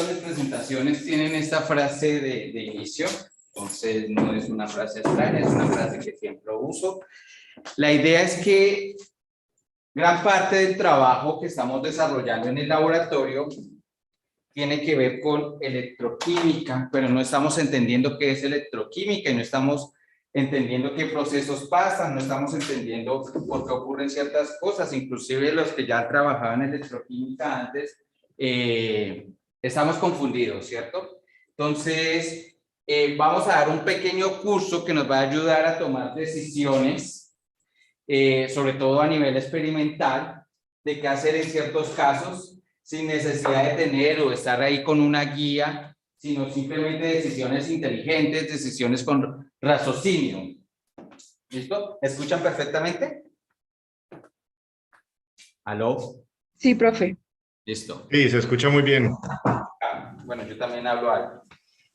todas mis presentaciones tienen esta frase de inicio, entonces no es una frase extraña, es una frase que siempre uso. La idea es que gran parte del trabajo que estamos desarrollando en el laboratorio tiene que ver con electroquímica, pero no estamos entendiendo qué es electroquímica y no estamos entendiendo qué procesos pasan, no estamos entendiendo por qué ocurren ciertas cosas, inclusive los que ya han trabajado en electroquímica antes, estamos confundidos, ¿cierto? Entonces, vamos a dar un pequeño curso que nos va a ayudar a tomar decisiones, sobre todo a nivel experimental, de qué hacer en ciertos casos, sin necesidad de tener o estar ahí con una guía, sino simplemente decisiones inteligentes, decisiones con raciocinio. ¿Listo? ¿Me escuchan perfectamente? ¿Aló? Sí, profe. Listo. Sí, se escucha muy bien. Bueno, yo también hablo algo.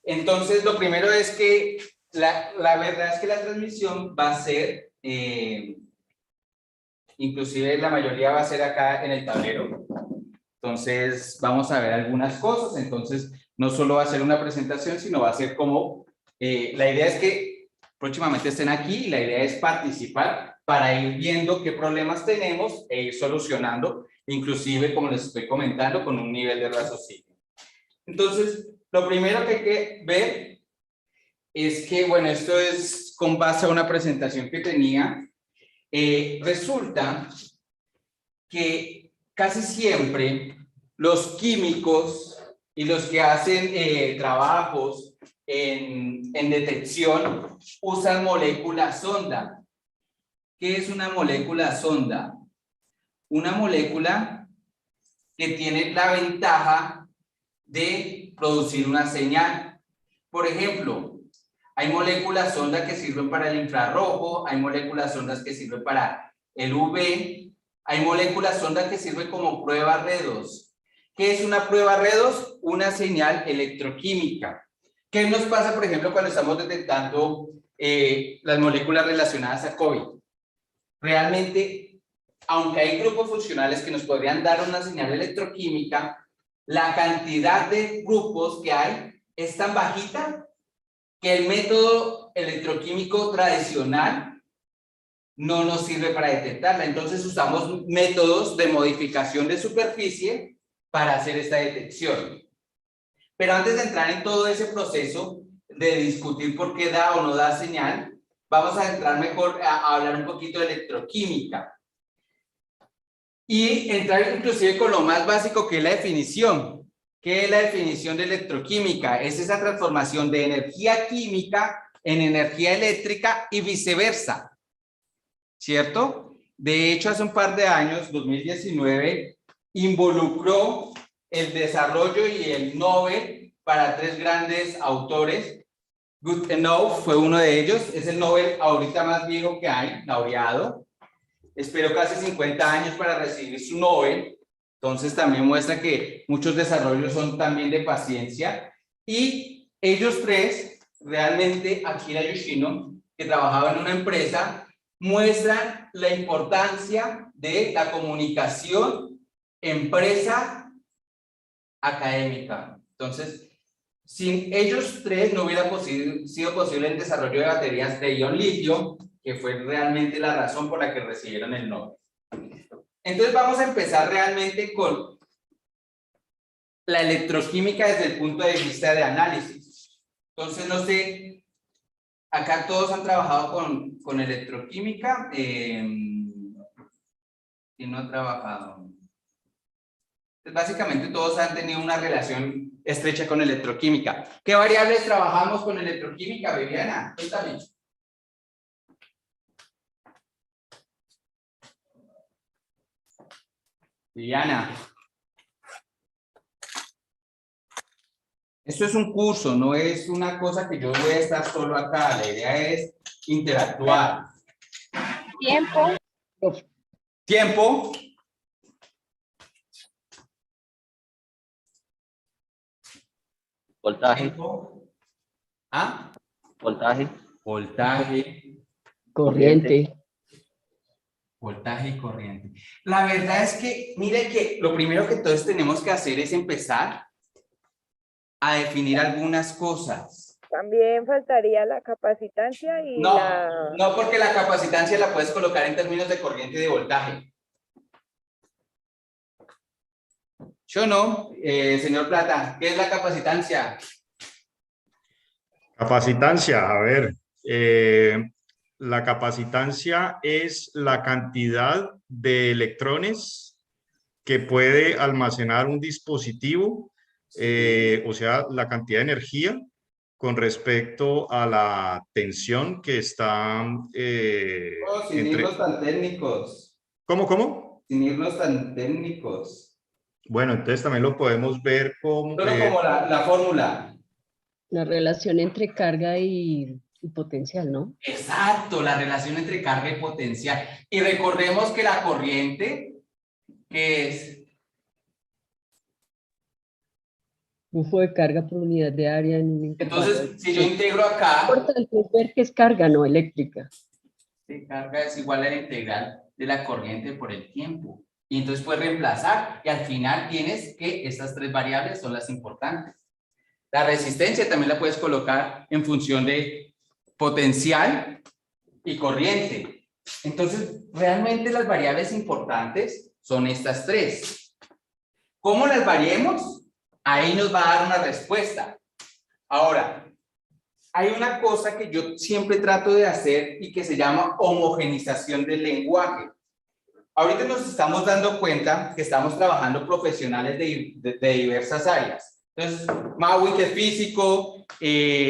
Entonces, lo primero es que la verdad es que la transmisión va a ser, inclusive la mayoría va a ser acá en el tablero. Entonces, vamos a ver algunas cosas. Entonces, no solo va a ser una presentación, sino va a ser como, la idea es que próximamente estén aquí y la idea es participar para ir viendo qué problemas tenemos e ir solucionando, inclusive, como les estoy comentando, con un nivel de raciocinio. Entonces, lo primero que hay que ver es que, bueno, esto es con base a una presentación que tenía. Resulta que casi siempre los químicos y los que hacen trabajos en detección usan moléculas sonda. ¿Qué es una molécula sonda? Una molécula que tiene la ventaja de producir una señal. Por ejemplo, hay moléculas sonda que sirven para el infrarrojo, hay moléculas sondas que sirven para el UV, hay moléculas sonda que sirven como prueba redox. ¿Qué es una prueba redox? Una señal electroquímica. ¿Qué nos pasa, por ejemplo, cuando estamos detectando las moléculas relacionadas a COVID? Realmente, aunque hay grupos funcionales que nos podrían dar una señal electroquímica, la cantidad de grupos que hay es tan bajita que el método electroquímico tradicional no nos sirve para detectarla. Entonces usamos métodos de modificación de superficie para hacer esta detección. Pero antes de entrar en todo ese proceso de discutir por qué da o no da señal, vamos a entrar mejor a hablar un poquito de electroquímica. Y entrar inclusive con lo más básico, que es la definición. ¿Qué es la definición de electroquímica? Es esa transformación de energía química en energía eléctrica y viceversa, ¿cierto? De hecho, hace un par de años, 2019, involucró el desarrollo y el Nobel para tres grandes autores. Goodenough fue uno de ellos, es el Nobel ahorita más viejo que hay, laureado. Esperó casi 50 años para recibir su Nobel, entonces también muestra que muchos desarrollos son también de paciencia. Y ellos tres, realmente, Akira Yoshino, que trabajaba en una empresa, muestran la importancia de la comunicación empresa-académica. Entonces, sin ellos tres no hubiera sido posible el desarrollo de baterías de ion litio, que fue realmente la razón por la que recibieron el Nobel. Entonces vamos a empezar realmente con la electroquímica desde el punto de vista de análisis. Entonces, no sé, acá todos han trabajado con electroquímica. ¿Quién no ha trabajado? Pues básicamente todos han tenido una relación estrecha con electroquímica. ¿Qué variables trabajamos con electroquímica, Viviana? Cuéntame. Viviana. Esto es un curso, no es una cosa que yo voy a estar solo acá. La idea es interactuar. Tiempo. Tiempo. Voltaje. Tiempo. ¿Ah? Voltaje. Voltaje. Corriente. Voltaje y corriente. La verdad es que, mire que lo primero que todos tenemos que hacer es empezar a definir algunas cosas. También faltaría la capacitancia y No, la... no, porque la capacitancia la puedes colocar en términos de corriente y de voltaje. ¿Yo no? Señor Plata, ¿qué es la capacitancia? Capacitancia, a ver, la capacitancia es la cantidad de electrones que puede almacenar un dispositivo, o sea, la cantidad de energía con respecto a la tensión que está Oh, sin irnos tan técnicos. ¿Cómo? Sin irnos tan técnicos. Bueno, entonces también lo podemos ver como... Solo como la fórmula. La relación entre carga y potencial, ¿no? Exacto, la relación entre carga y potencial. Y recordemos que la corriente, que es Flujo de carga por unidad de área en un intervalo. entonces, si yo integro acá, Importante es ver que es carga, no eléctrica. la carga es igual a la integral de la corriente por el tiempo. Y entonces puedes reemplazar y al final tienes que estas tres variables son las importantes. La resistencia también la puedes colocar en función de potencial y corriente. Entonces, realmente las variables importantes son estas tres. ¿Cómo las variemos? Ahí nos va a dar una respuesta. Ahora, hay una cosa que yo siempre trato de hacer y que se llama homogenización del lenguaje. Ahorita nos estamos dando cuenta que estamos trabajando profesionales de diversas áreas. Entonces, Maui, que es físico,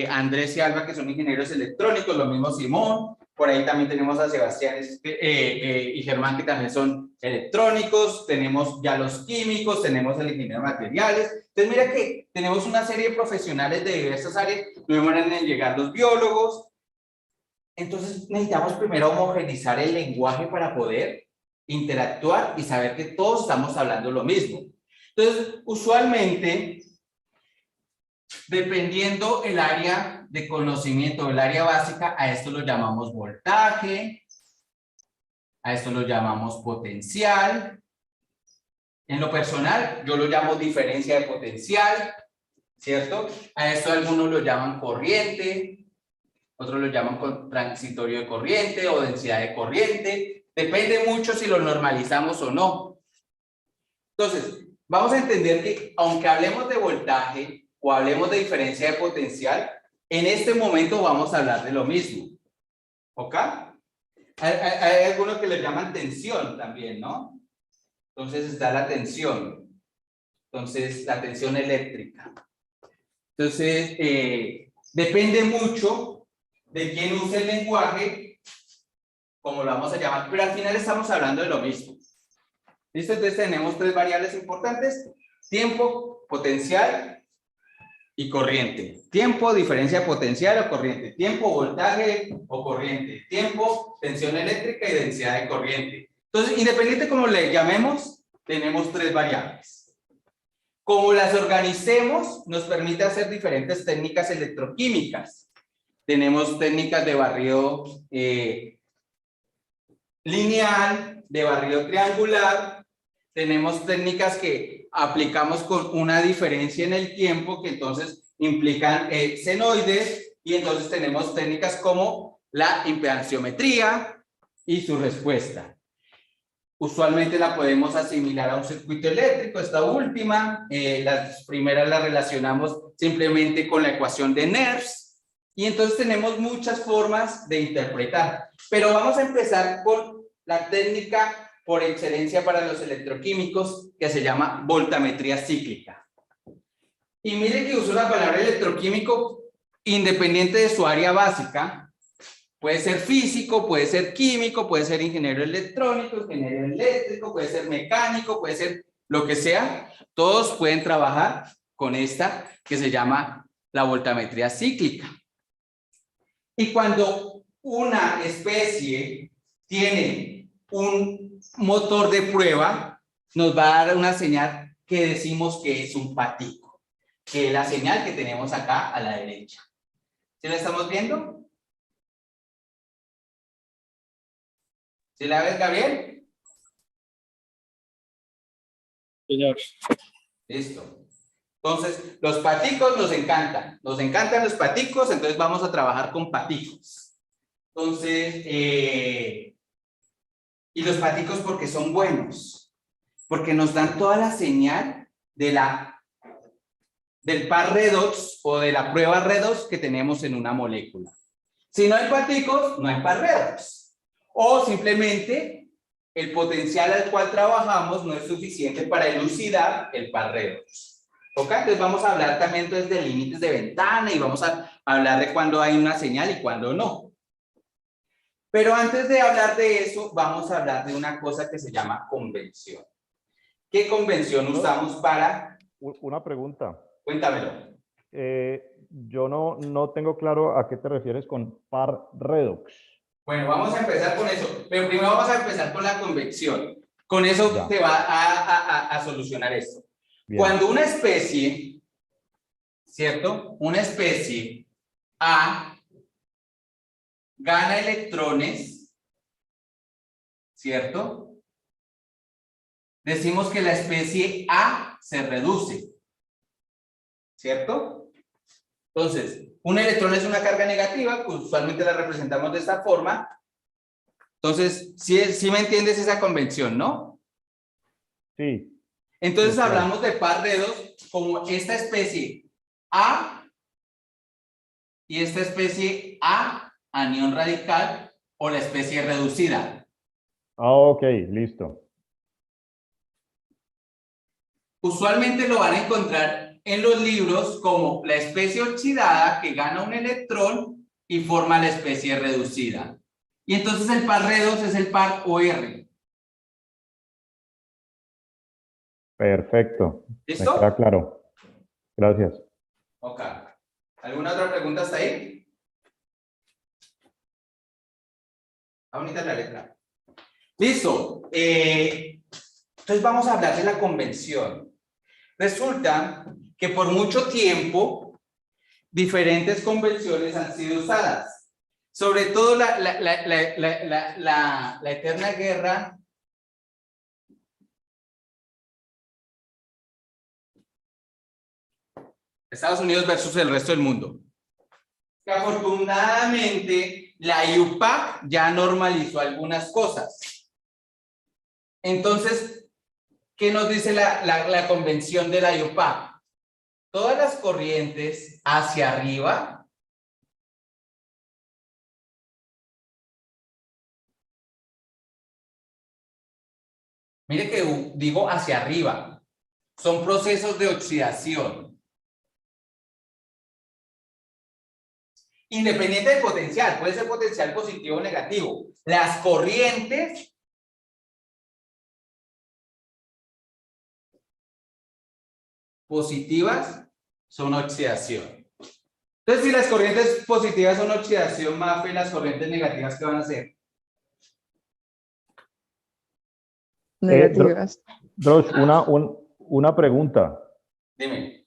Andrés y Alba, que son ingenieros electrónicos, lo mismo Simón, por ahí también tenemos a Sebastián y Germán, que también son electrónicos, tenemos ya los químicos, tenemos el ingeniero de materiales. Entonces, mira que tenemos una serie de profesionales de diversas áreas, luego van a llegar los biólogos. Entonces, necesitamos primero homogenizar el lenguaje para poder interactuar y saber que todos estamos hablando lo mismo. Entonces, usualmente, dependiendo el área de conocimiento, el área básica, a esto lo llamamos voltaje, a esto lo llamamos potencial. En lo personal, yo lo llamo diferencia de potencial, ¿cierto? A esto algunos lo llaman corriente, otros lo llaman transitorio de corriente o densidad de corriente. Depende mucho si lo normalizamos o no. Entonces, vamos a entender que aunque hablemos de voltaje o hablemos de diferencia de potencial, en este momento vamos a hablar de lo mismo. ¿Ok? Hay algunos que le llaman tensión también, ¿no? Entonces está la tensión. Entonces, la tensión eléctrica. Entonces, depende mucho de quién use el lenguaje, como lo vamos a llamar, pero al final estamos hablando de lo mismo. ¿Listo? Entonces tenemos tres variables importantes: tiempo, potencial y corriente. Tiempo, diferencia potencial o corriente. Tiempo, voltaje o corriente. Tiempo, tensión eléctrica y densidad de corriente. Entonces, independiente de cómo le llamemos, tenemos tres variables. Como las organicemos, nos permite hacer diferentes técnicas electroquímicas. Tenemos técnicas de barrido lineal, de barrido triangular. Tenemos técnicas que aplicamos con una diferencia en el tiempo, que entonces implican senoides, y entonces tenemos técnicas como la impedanciometría y su respuesta. Usualmente la podemos asimilar a un circuito eléctrico, esta última. Las primeras las relacionamos simplemente con la ecuación de Nernst, y entonces tenemos muchas formas de interpretar. Pero vamos a empezar con la técnica por excelencia para los electroquímicos, que se llama voltametría cíclica. Y mire que uso la palabra electroquímico independiente de su área básica. Puede ser físico, puede ser químico, puede ser ingeniero electrónico, ingeniero eléctrico, puede ser mecánico, puede ser lo que sea. Todos pueden trabajar con esta que se llama la voltametría cíclica. Y cuando una especie tiene un motor de prueba, nos va a dar una señal que decimos que es un patico, que es la señal que tenemos acá a la derecha. ¿Sí la estamos viendo? ¿Sí la ves, Gabriel? Señor. Listo. Entonces, los paticos nos encantan los paticos, entonces vamos a trabajar con paticos. Entonces, y los paticos porque son buenos, porque nos dan toda la señal del par redox o de la prueba redox que tenemos en una molécula. Si no hay paticos, no hay par redox. O simplemente el potencial al cual trabajamos no es suficiente para elucidar el par redox. ¿Ok? Entonces vamos a hablar también entonces de límites de ventana y vamos a hablar de cuándo hay una señal y cuándo no. Pero antes de hablar de eso, vamos a hablar de una cosa que se llama convención. ¿Qué convención usamos para? Una pregunta. Cuéntamelo. Yo no tengo claro a qué te refieres con par redox. Bueno, vamos a empezar con eso, pero primero vamos a empezar con la convección. Con eso Ya. te va a solucionar esto. Bien. Cuando una especie, ¿cierto? Una especie A gana electrones, ¿cierto? Decimos que la especie A se reduce, ¿cierto? Entonces, un electrón es una carga negativa, pues usualmente la representamos de esta forma. Entonces, sí me entiendes esa convención, ¿no? Sí. Entonces Sí. hablamos de par redox como esta especie A y esta especie A, anión radical, o la especie reducida. Ok, listo. Usualmente lo van a encontrar en los libros como la especie oxidada que gana un electrón y forma la especie reducida. Y entonces el par redox es el par OR. Perfecto. ¿Listo? Me queda claro. Gracias. Ok. ¿Alguna otra pregunta hasta ahí? Está bonita la letra. Listo. Entonces vamos a hablar de la convención. Resulta que por mucho tiempo diferentes convenciones han sido usadas. Sobre todo la eterna guerra Estados Unidos versus el resto del mundo. Que afortunadamente la IUPAC ya normalizó algunas cosas. Entonces, ¿qué nos dice la convención de la IUPAC? Todas las corrientes hacia arriba mire que digo hacia arriba, son procesos de oxidación. Independiente del potencial, puede ser potencial positivo o negativo. Las corrientes positivas son oxidación. Entonces, si las corrientes positivas son oxidación, Mafe, las corrientes negativas, ¿qué van a hacer? Negativas. Drosh, una pregunta. Dime.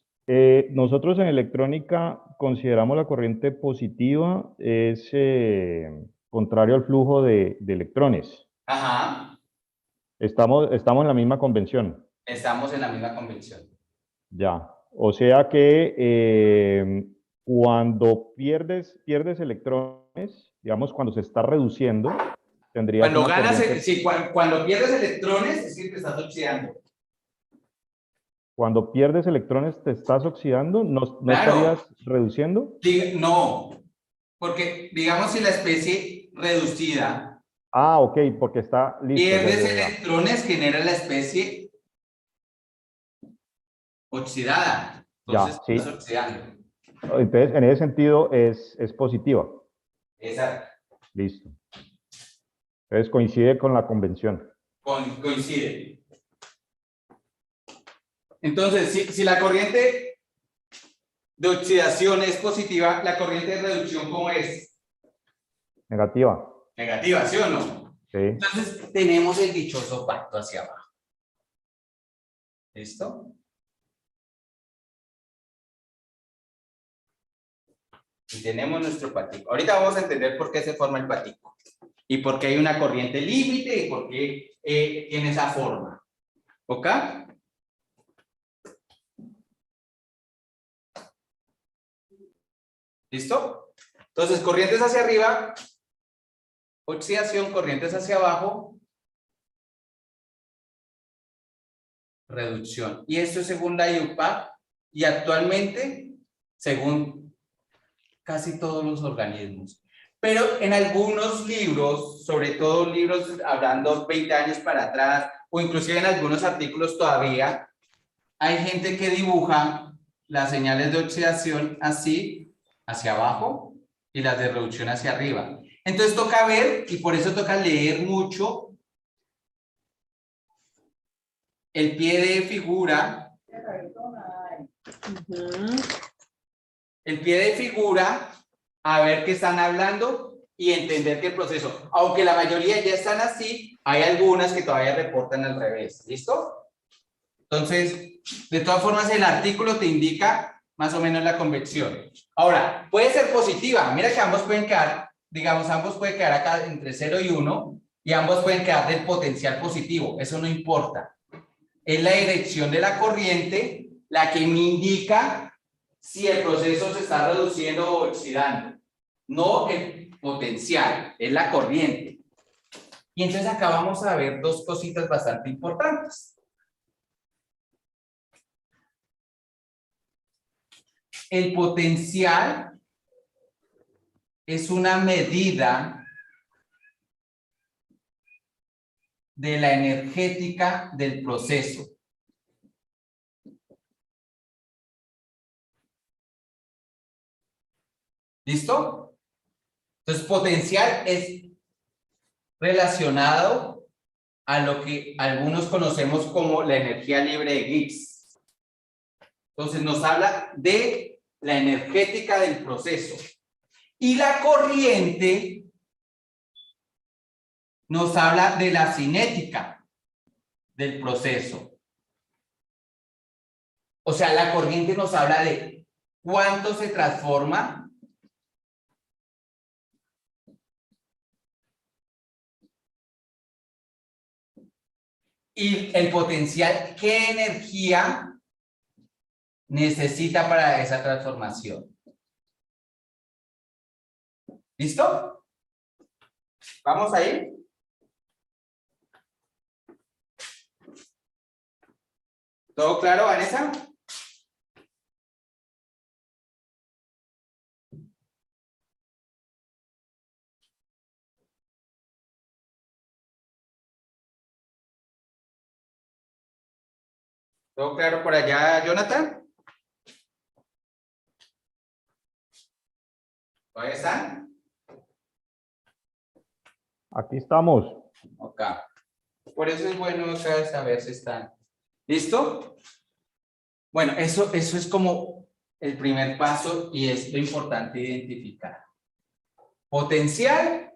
Nosotros en electrónica consideramos la corriente positiva es contrario al flujo de electrones. Ajá. Estamos en la misma convención. Estamos en la misma convención. Ya. O sea que cuando pierdes electrones, digamos, cuando se está reduciendo, tendrías Cuando una ganas, corriente. sí, cuando pierdes electrones, es que te estás oxidando. Cuando pierdes electrones, te estás oxidando, ¿no Claro. estarías reduciendo? No, porque digamos si la especie reducida Ah, ok, porque está listo. pierdes ya. electrones, genera la especie oxidada. Entonces, Ya, sí. estás oxidando. Entonces, en ese sentido es positiva. Exacto. Listo. Entonces coincide con la convención. Coincide. Entonces, si la corriente de oxidación es positiva, la corriente de reducción, ¿cómo es? Negativa. Negativa, ¿sí o no? Sí. Entonces, tenemos el dichoso pacto hacia abajo. ¿Listo? Y tenemos nuestro patico. Ahorita vamos a entender por qué se forma el patico. Y por qué hay una corriente límite y por qué tiene esa forma. ¿Ok? ¿Listo? Entonces, corrientes hacia arriba, oxidación, corrientes hacia abajo, reducción. Y esto es según la IUPAC y actualmente según casi todos los organismos. Pero en algunos libros, sobre todo libros hablando 20 años para atrás, o inclusive en algunos artículos todavía, hay gente que dibuja las señales de oxidación así, hacia abajo, y las de reducción hacia arriba. Entonces toca ver, y por eso toca leer mucho, el pie de figura. El pie de figura, a ver qué están hablando y entender que el proceso, aunque la mayoría ya están así, hay algunas que todavía reportan al revés. ¿Listo? Entonces, de todas formas, el artículo te indica más o menos la convección. Ahora, puede ser positiva. Mira que ambos pueden quedar, digamos, ambos pueden quedar acá entre 0 y 1 y ambos pueden quedar del potencial positivo. Eso no importa. Es la dirección de la corriente la que me indica si el proceso se está reduciendo o oxidando. No el potencial, es la corriente. Y entonces acá vamos a ver dos cositas bastante importantes. El potencial es una medida de la energética del proceso. ¿Listo? Entonces, potencial es relacionado a lo que algunos conocemos como la energía libre de Gibbs. Entonces, nos habla de la energética del proceso. Y la corriente nos habla de la cinética del proceso. O sea, la corriente nos habla de cuánto se transforma y el potencial, qué energía necesita para esa transformación. ¿Listo? ¿Vamos ahí? ¿Todo claro, Vanessa? ¿Todo claro por allá, Jonathan? ¿Todavía están? Aquí estamos. Ok. Por eso es bueno acá saber si están. ¿Listo? Bueno, eso es como el primer paso y es lo importante identificar. Potencial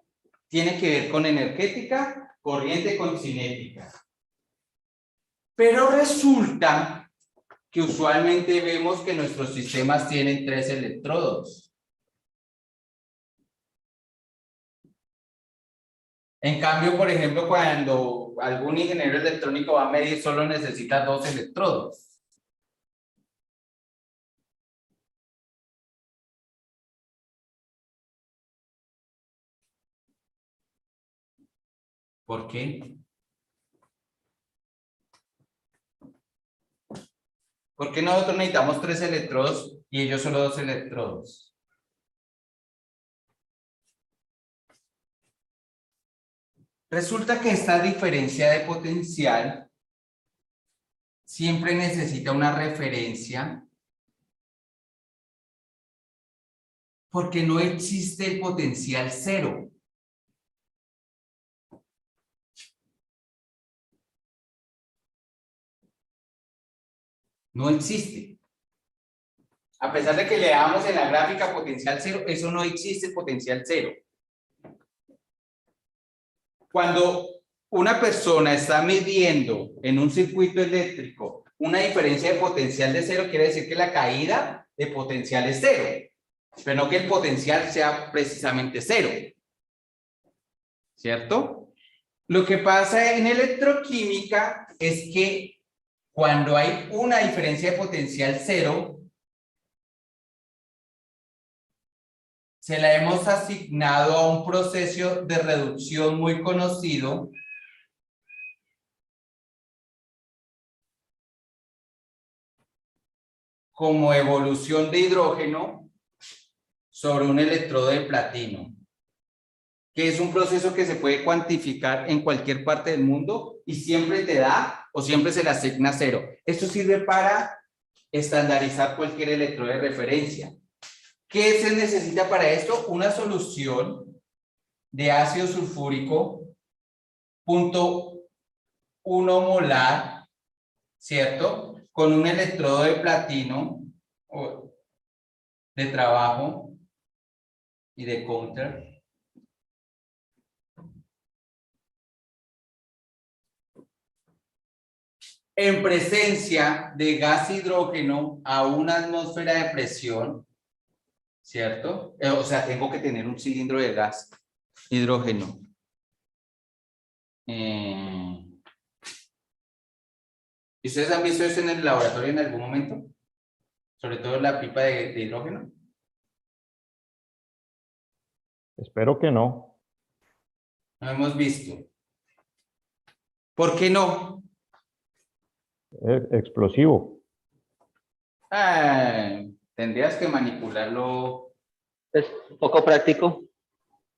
tiene que ver con energética, corriente con cinética. Pero resulta que usualmente vemos que nuestros sistemas tienen 3 electrodos. En cambio, por ejemplo, cuando algún ingeniero electrónico va a medir, solo necesita 2 electrodos. ¿Por qué? ¿Por qué nosotros necesitamos 3 electrodos y ellos solo 2 electrodos? Resulta que esta diferencia de potencial siempre necesita una referencia porque no existe el potencial cero. No existe. A pesar de que le damos en la gráfica potencial cero, eso no existe potencial cero. Cuando una persona está midiendo en un circuito eléctrico una diferencia de potencial de cero, quiere decir que la caída de potencial es cero, pero no que el potencial sea precisamente cero. ¿Cierto? Lo que pasa en electroquímica es que cuando hay una diferencia de potencial cero, se la hemos asignado a un proceso de reducción muy conocido como evolución de hidrógeno sobre un electrodo de platino, que es un proceso que se puede cuantificar en cualquier parte del mundo y siempre te da o siempre se le asigna 0. Esto sirve para estandarizar cualquier electrodo de referencia. ¿Qué se necesita para esto? Una solución de ácido sulfúrico 0.1 molar, ¿cierto? Con un electrodo de platino de trabajo y de counter. En presencia de gas hidrógeno a una atmósfera de presión, ¿cierto? O sea, tengo que tener un cilindro de gas hidrógeno. ¿Y ustedes han visto eso en el laboratorio en algún momento? Sobre todo la pipa de hidrógeno. Espero que no. No hemos visto. ¿Por qué no? Es explosivo. Tendrías que manipularlo. Es poco práctico.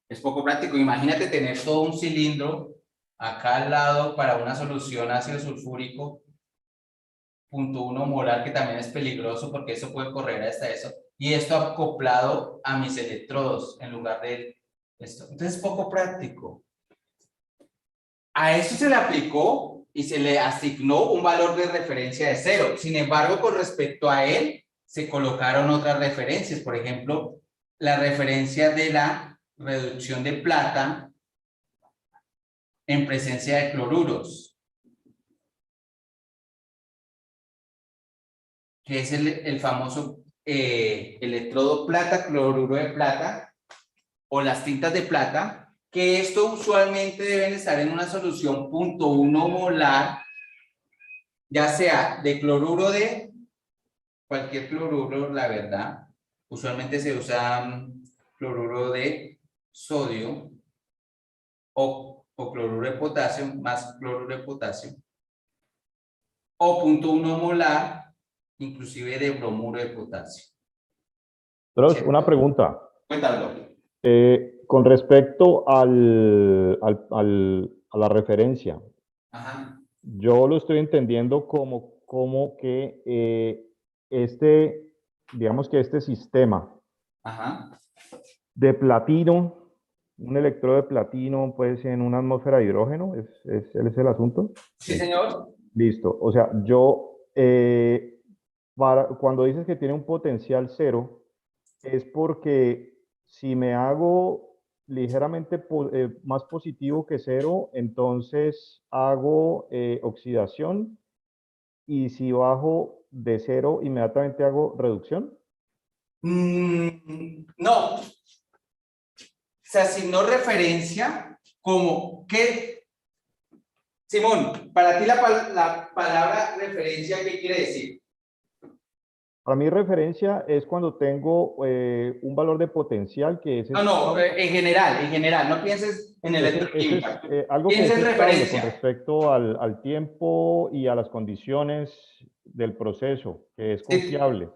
Es poco práctico. Imagínate tener todo un cilindro acá al lado para una solución ácido sulfúrico 0.1 molar, que también es peligroso porque eso puede correr hasta eso. Y esto acoplado a mis electrodos en lugar de esto. Entonces es poco práctico. A eso se le aplicó y se le asignó un valor de referencia de 0. Sin embargo, con respecto a él, se colocaron otras referencias. Por ejemplo, la referencia de la reducción de plata en presencia de cloruros, que es el famoso electrodo plata, cloruro de plata, o las tintas de plata, que esto usualmente deben estar en una solución 0.1 molar, ya sea de cloruro de cualquier cloruro, la verdad. Usualmente se usa cloruro de sodio o cloruro de potasio, más cloruro de potasio, o 0.1 molar, inclusive de bromuro de potasio. Pero una pregunta. Cuéntalo. Con respecto a la referencia, Ajá. yo lo estoy entendiendo como que digamos que este sistema Ajá. de platino, un electrodo de platino, puede ser en una atmósfera de hidrógeno, ¿ese es el asunto? Sí, señor. Listo. O sea, cuando dices que tiene un potencial 0, es porque si me hago ligeramente más positivo que 0, entonces hago oxidación, y si bajo de 0, inmediatamente hago reducción. No. Se asignó referencia como que, Simón, para ti la palabra referencia, ¿qué quiere decir? Para mí referencia es cuando tengo un valor de potencial que es No, en general, no pienses en electroquímica. algo que es Piensa en estable referencia. con respecto al tiempo y a las condiciones del proceso, que es confiable.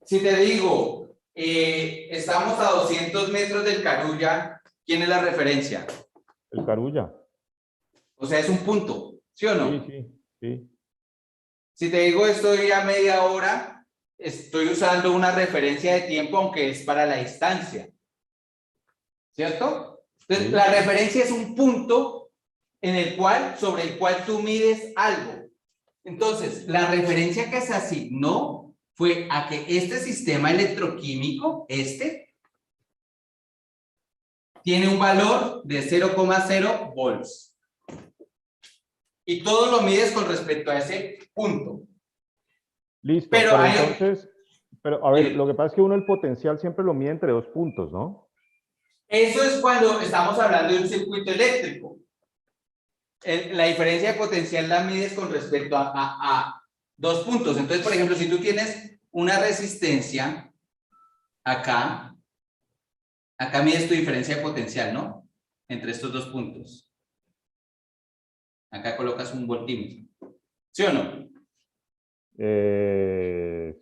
Si te digo, estamos a 200 metros del Carulla, ¿quién es la referencia? El Carulla. O sea, es un punto, ¿sí o no? Sí. Si te digo estoy a media hora, estoy usando una referencia de tiempo, aunque es para la distancia. ¿Cierto? Entonces, la referencia es un punto sobre el cual tú mides algo. Entonces, la referencia que se asignó fue a que este sistema electroquímico, tiene un valor de 0,0 volts. Y todo lo mides con respecto a ese punto. Listo, pero entonces, a ver, lo que pasa es que uno el potencial siempre lo mide entre 2 puntos, ¿no? Eso es cuando estamos hablando de un circuito eléctrico. La diferencia de potencial la mides con respecto a 2 puntos. Entonces, por ejemplo, si tú tienes una resistencia acá Acá mides tu diferencia de potencial, ¿no? Entre estos dos puntos. Acá colocas un voltímetro. ¿Sí o no? Eh,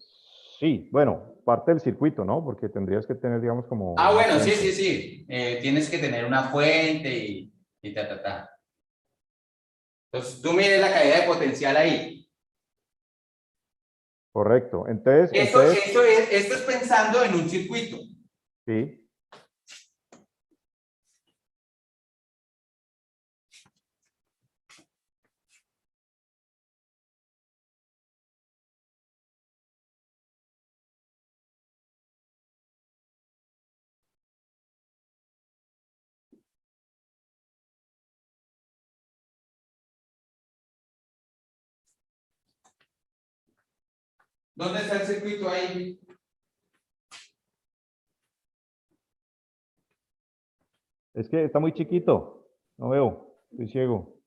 sí, bueno, parte del circuito, ¿no? Porque tendrías que tener, digamos, como Ah, una bueno, sí, fuente. sí, sí. Tienes que tener una fuente y ta, ta, ta. Entonces, tú mides la caída de potencial ahí. Correcto. Entonces, Esto es pensando en un circuito. sí. ¿Dónde está el circuito ahí? Es que está muy chiquito. No veo. Estoy ciego.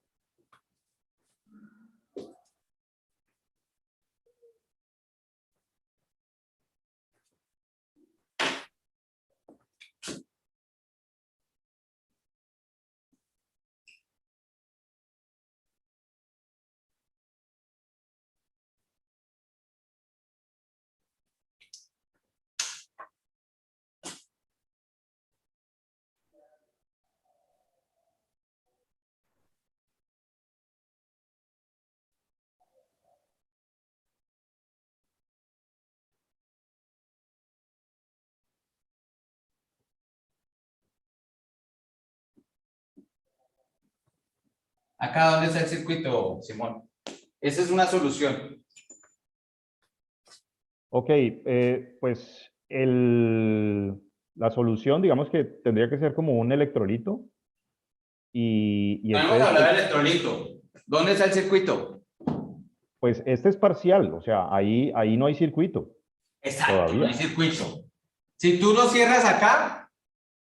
Acá, ¿dónde está el circuito, Simón? Esa es una solución. Ok, pues la solución, digamos que tendría que ser como un electrolito. Y No hemos entonces, hablado del electrolito. ¿Dónde está el circuito? pues este es parcial, o sea, ahí no hay circuito Exacto, no hay todavía. circuito. Si tú lo cierras acá,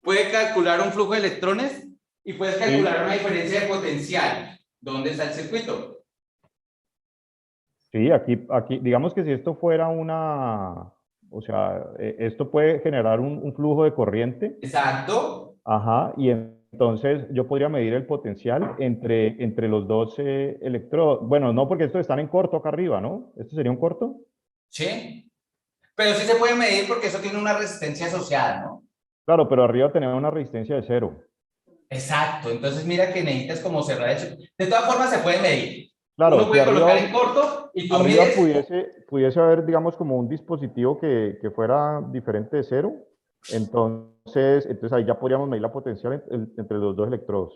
puedes calcular un flujo de electrones y puedes Sí, calcular una diferencia de potencial. ¿Dónde está el circuito? sí, aquí, digamos que si esto fuera o sea, esto puede generar un flujo de corriente, Exacto. ajá, y entonces yo podría medir el potencial entre los dos electrodos. Bueno, no, porque estos están en corto acá arriba, ¿no? ¿Esto sería un corto? ¿Sí? Pero sí se puede medir porque eso tiene una resistencia asociada, ¿no? Claro, pero arriba tenemos una resistencia de cero. Exacto. Entonces mira que necesitas como cerrar eso. De todas formas se puede medir. Claro, Uno si puede colocar en corto y tú arriba mides. pudiese haber, digamos, como un dispositivo que fuera diferente de cero, entonces ahí ya podríamos medir la potencial entre los dos electrodos.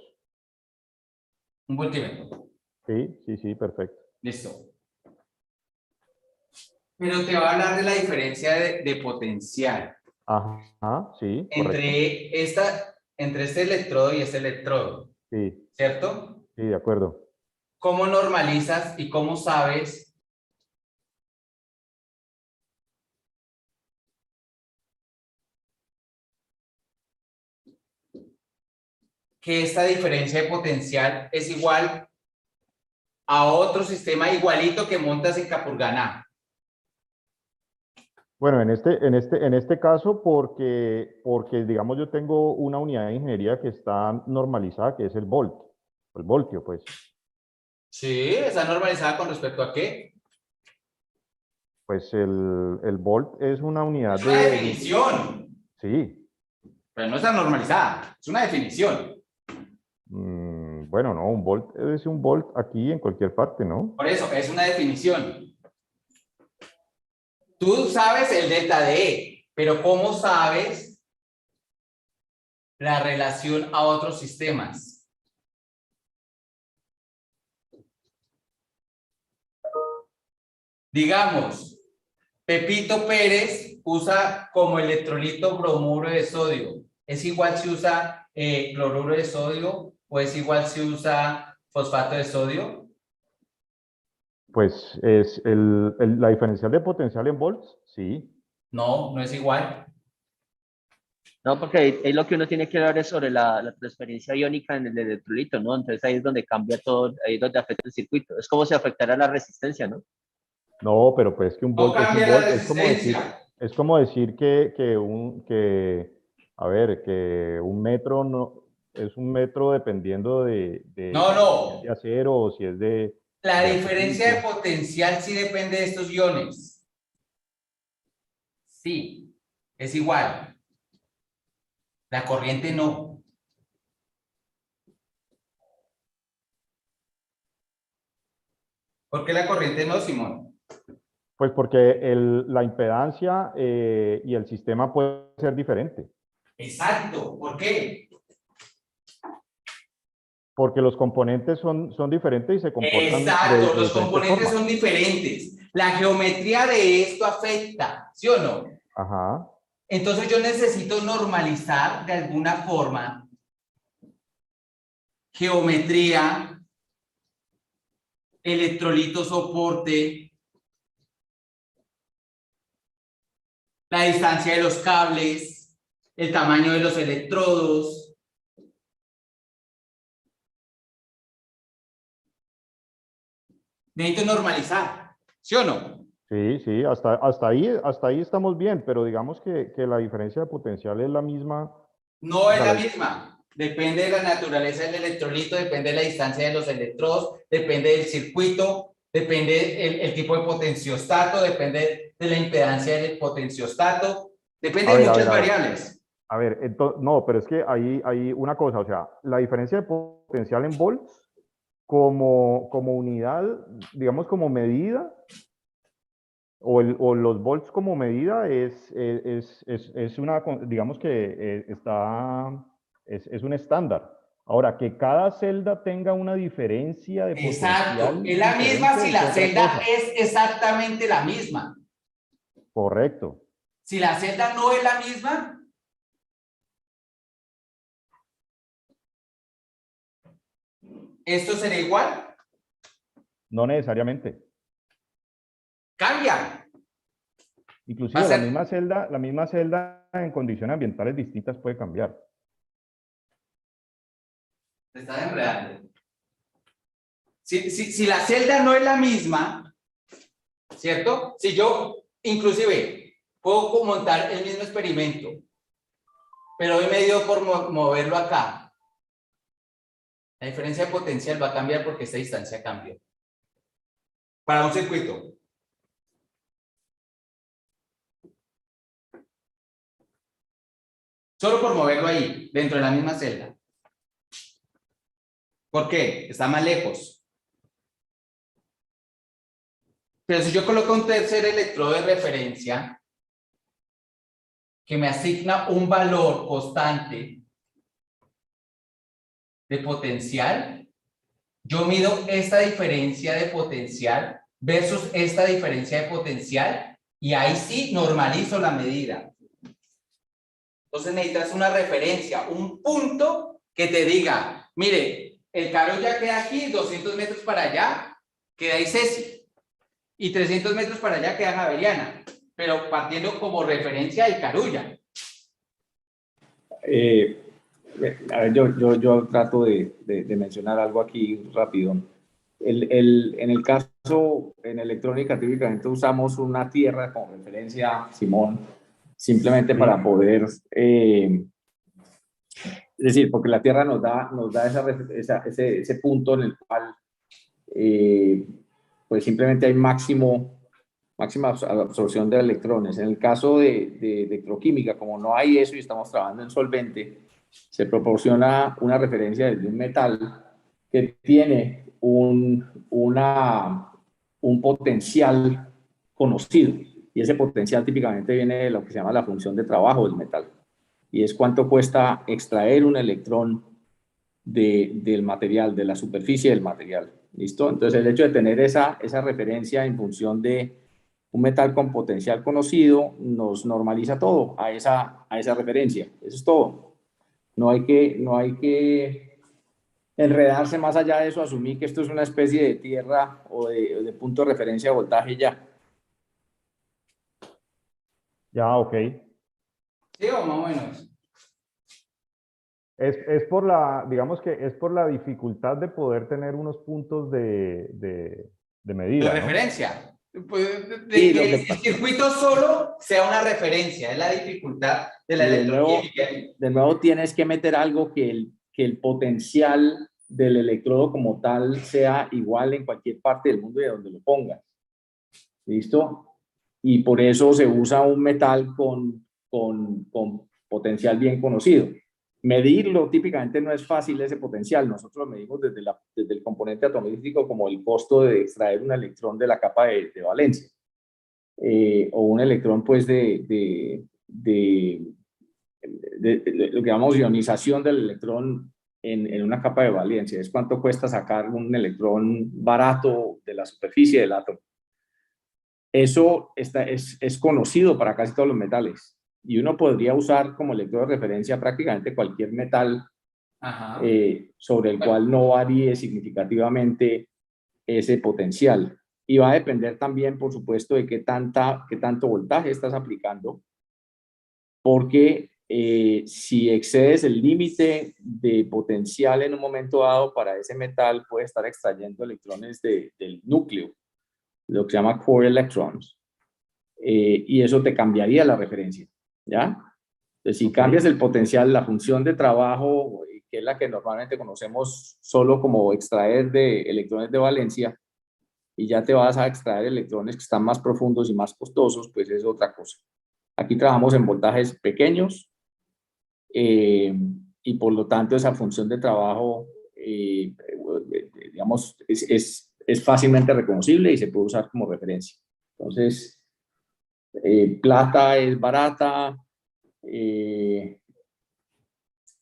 Un voltímetro. Sí, sí, sí, perfecto. Listo. Pero te va a hablar de la diferencia de potencial Ajá, sí, correcto. entre este electrodo y este electrodo, Sí, ¿cierto? sí, de acuerdo. ¿Cómo normalizas y cómo sabes que esta diferencia de potencial es igual a otro sistema igualito que montas en Capurganá? Bueno, en este caso, porque, digamos, yo tengo una unidad de ingeniería que está normalizada, que es el voltio, pues. Sí, está normalizada con respecto a qué. Pues el volt es una unidad Es una definición, sí. pero no está normalizada, es una definición. Bueno, no, un volt es un volt aquí en cualquier parte, ¿no? Por eso, es una definición. Tú sabes el delta de E, pero ¿cómo sabes la relación a otros sistemas? Digamos, Pepito Pérez usa como electrolito bromuro de sodio. ¿Es igual si usa cloruro de sodio o es igual si usa fosfato de sodio? Pues es la diferencial de potencial en volts, sí. No, no es igual. No, porque ahí lo que uno tiene que ver es sobre la transferencia iónica en el electrolito, ¿no? Entonces ahí es donde cambia todo, ahí es donde afecta el circuito. Es como si afectara la resistencia, ¿no? No, pero pues que un No volt es un cambia la volt, resistencia. es como decir que A ver, que un metro no es un metro dependiendo No, si es no. de acero o si es La de diferencia de acrílico. potencial sí depende de estos iones. Sí, es igual. La corriente no. ¿Por qué la corriente no, Simón? Pues porque la impedancia y el sistema puede ser diferente. Exacto. ¿Por qué? Porque los componentes son diferentes y se comportan Exacto, de los diferentes componentes formas. son diferentes. La geometría de esto afecta, ¿sí o no? Ajá. Entonces yo necesito normalizar de alguna forma geometría, electrolito soporte, la distancia de los cables, el tamaño de los electrodos. Necesito normalizar, ¿sí o no? Sí, sí, hasta ahí estamos bien, pero digamos que la diferencia de potencial es la misma. No O es sea, la misma. Depende de la naturaleza del electrolito, depende de la distancia de los electrodos, depende del circuito, depende el tipo de potenciostato, depende de la impedancia del potenciostato, depende a de ver, a muchas ver, a ver. variables. A ver, no, pero es que ahí hay una cosa, o sea, la diferencia de potencial en volts como unidad, digamos como medida, o los volts como medida es una, digamos que es un estándar. Ahora, que cada celda tenga una diferencia de Exacto. potencial Es la misma diferente si es la otra celda cosa. es exactamente la misma. Correcto. Si la celda no es la misma, esto será igual. No necesariamente. Cambia. Va a Inclusive ser, la misma celda en condiciones ambientales distintas puede cambiar. te estás enredando. Si la celda no es la misma, ¿cierto? Si yo, inclusive, puedo montar el mismo experimento, pero hoy me dio por moverlo acá. La diferencia de potencial va a cambiar porque esta distancia cambia. Para un circuito. Solo por moverlo ahí, dentro de la misma celda. ¿Por qué? Está más lejos. Pero si yo coloco un tercer electrodo de referencia que me asigna un valor constante de potencial, yo mido esta diferencia de potencial versus esta diferencia de potencial y ahí sí normalizo la medida. Entonces necesitas una referencia, un punto que te diga, mire, el carro ya queda aquí, 200 metros para allá, queda Isesi, y 300 metros para allá queda Javeriana, pero partiendo como referencia del Carulla. A ver, yo trato de mencionar algo aquí rápido. En el caso, en electrónica, típicamente usamos una tierra como referencia, Simón, simplemente Sí. para poder, es decir, porque la tierra nos da ese punto en el cual, pues simplemente hay máxima absorción de electrones. En el caso de electroquímica, como no hay eso y estamos trabajando en solvente, se proporciona una referencia de un metal que tiene un potencial conocido. Y ese potencial típicamente viene de lo que se llama la función de trabajo del metal. Y es cuánto cuesta extraer un electrón del material, de la superficie del material. ¿Listo? Entonces, el hecho de tener esa referencia en función de un metal con potencial conocido nos normaliza todo a esa referencia. Eso es todo. No hay que enredarse más allá de eso, asumir que esto es una especie de tierra o de punto de referencia de voltaje ya. Ya, ok. ¿Sí o más o menos? Es digamos que es por la dificultad de poder tener unos puntos de De medida, ¿no? referencia. Pues, de Sí, que lo que el pasa- circuito solo sea una referencia, es la dificultad de la Y de nuevo, electroquímica. de nuevo tienes que meter algo que el potencial del electrodo como tal sea igual en cualquier parte del mundo y de donde lo pongas. ¿Listo? Y por eso se usa un metal con potencial bien conocido. Medirlo típicamente no es fácil ese potencial. Nosotros lo medimos desde el componente atomístico como el costo de extraer un electrón de la capa de valencia. O un electrón pues lo que llamamos ionización del electrón en una capa de valencia. Es cuánto cuesta sacar un electrón barato de la superficie del átomo. Eso es conocido para casi todos los metales. Y uno podría usar como electrodo de referencia prácticamente cualquier metal Ajá. sobre el cual no varíe significativamente ese potencial. Y va a depender también, por supuesto, de qué tanto voltaje estás aplicando, porque si excedes el límite de potencial en un momento dado para ese metal, puede estar extrayendo electrones del núcleo, lo que se llama core electrons, y eso te cambiaría la referencia, ¿ya? Entonces, si cambias el potencial, la función de trabajo, que es la que normalmente conocemos solo como extraer de electrones de valencia, y ya te vas a extraer electrones que están más profundos y más costosos, pues es otra cosa. Aquí trabajamos en voltajes pequeños, y por lo tanto esa función de trabajo, digamos, es fácilmente reconocible y se puede usar como referencia. Entonces, plata es barata,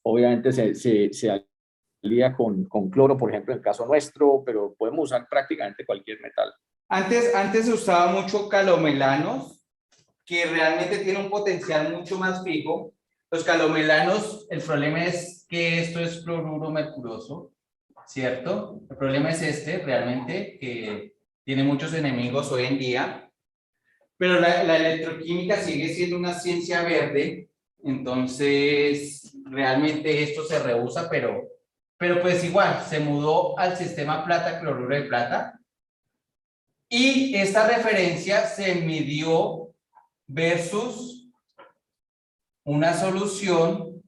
obviamente se alía con cloro, por ejemplo, en el caso nuestro, pero podemos usar prácticamente cualquier metal. Antes se usaba mucho calomelanos, que realmente tiene un potencial mucho más fijo. Los calomelanos, el problema es que esto es cloruro mercuroso, ¿cierto? El problema es realmente, que tiene muchos enemigos hoy en día, pero la electroquímica sigue siendo una ciencia verde, entonces realmente esto se rehúsa, pero pues igual, se mudó al sistema plata-cloruro de plata, y esta referencia se midió versus una solución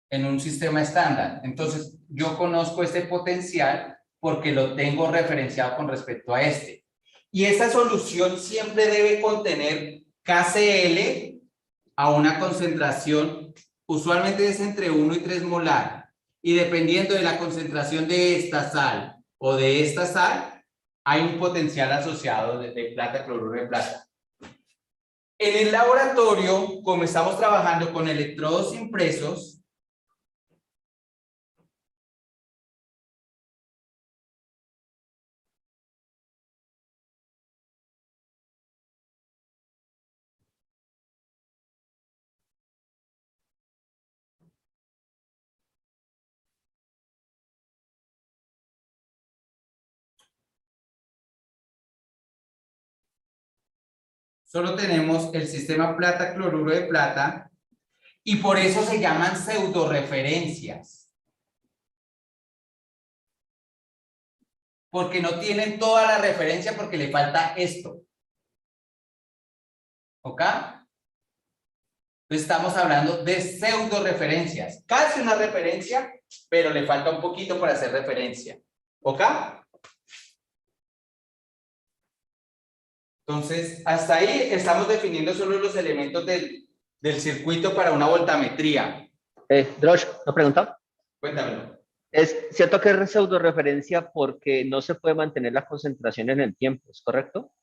en un sistema estándar. Entonces, yo conozco este potencial porque lo tengo referenciado con respecto a este. Y esa solución siempre debe contener KCl a una concentración, usualmente es entre 1 y 3 molar. Y dependiendo de la concentración de esta sal o de esta sal, hay un potencial asociado de plata, cloruro de plata. En el laboratorio, como estamos trabajando con electrodos impresos, solo tenemos el sistema plata-cloruro de plata, y por eso se llaman pseudoreferencias. Porque no tienen toda la referencia porque le falta esto. ¿Ok? Entonces estamos hablando de pseudoreferencias. Casi una referencia, pero le falta un poquito para hacer referencia. ¿Ok? Entonces, hasta ahí estamos definiendo solo los elementos del circuito para una voltametría. Drosh, ¿no pregunta? Cuéntamelo. Es cierto que es pseudo-referencia porque no se puede mantener la concentración en el tiempo, ¿es correcto?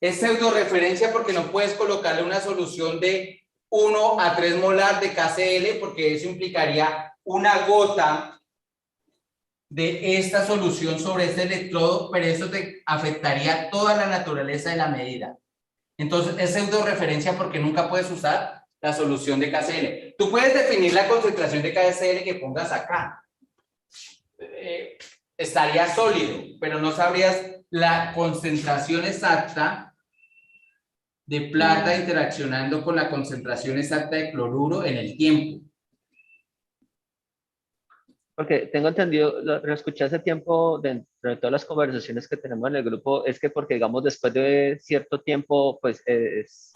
Es pseudoreferencia porque no puedes colocarle una solución de 1 a 3 molar de KCl, porque eso implicaría una gota de esta solución sobre este electrodo, pero eso te afectaría toda la naturaleza de la medida. Entonces es pseudoreferencia porque nunca puedes usar la solución de KCl. Tú puedes definir la concentración de KCl que pongas acá, estaría sólido, pero no sabrías la concentración exacta de plata interaccionando con la concentración exacta de cloruro en el tiempo. Porque tengo entendido, lo escuché hace tiempo dentro de todas las conversaciones que tenemos en el grupo, es que porque, digamos, después de cierto tiempo, pues es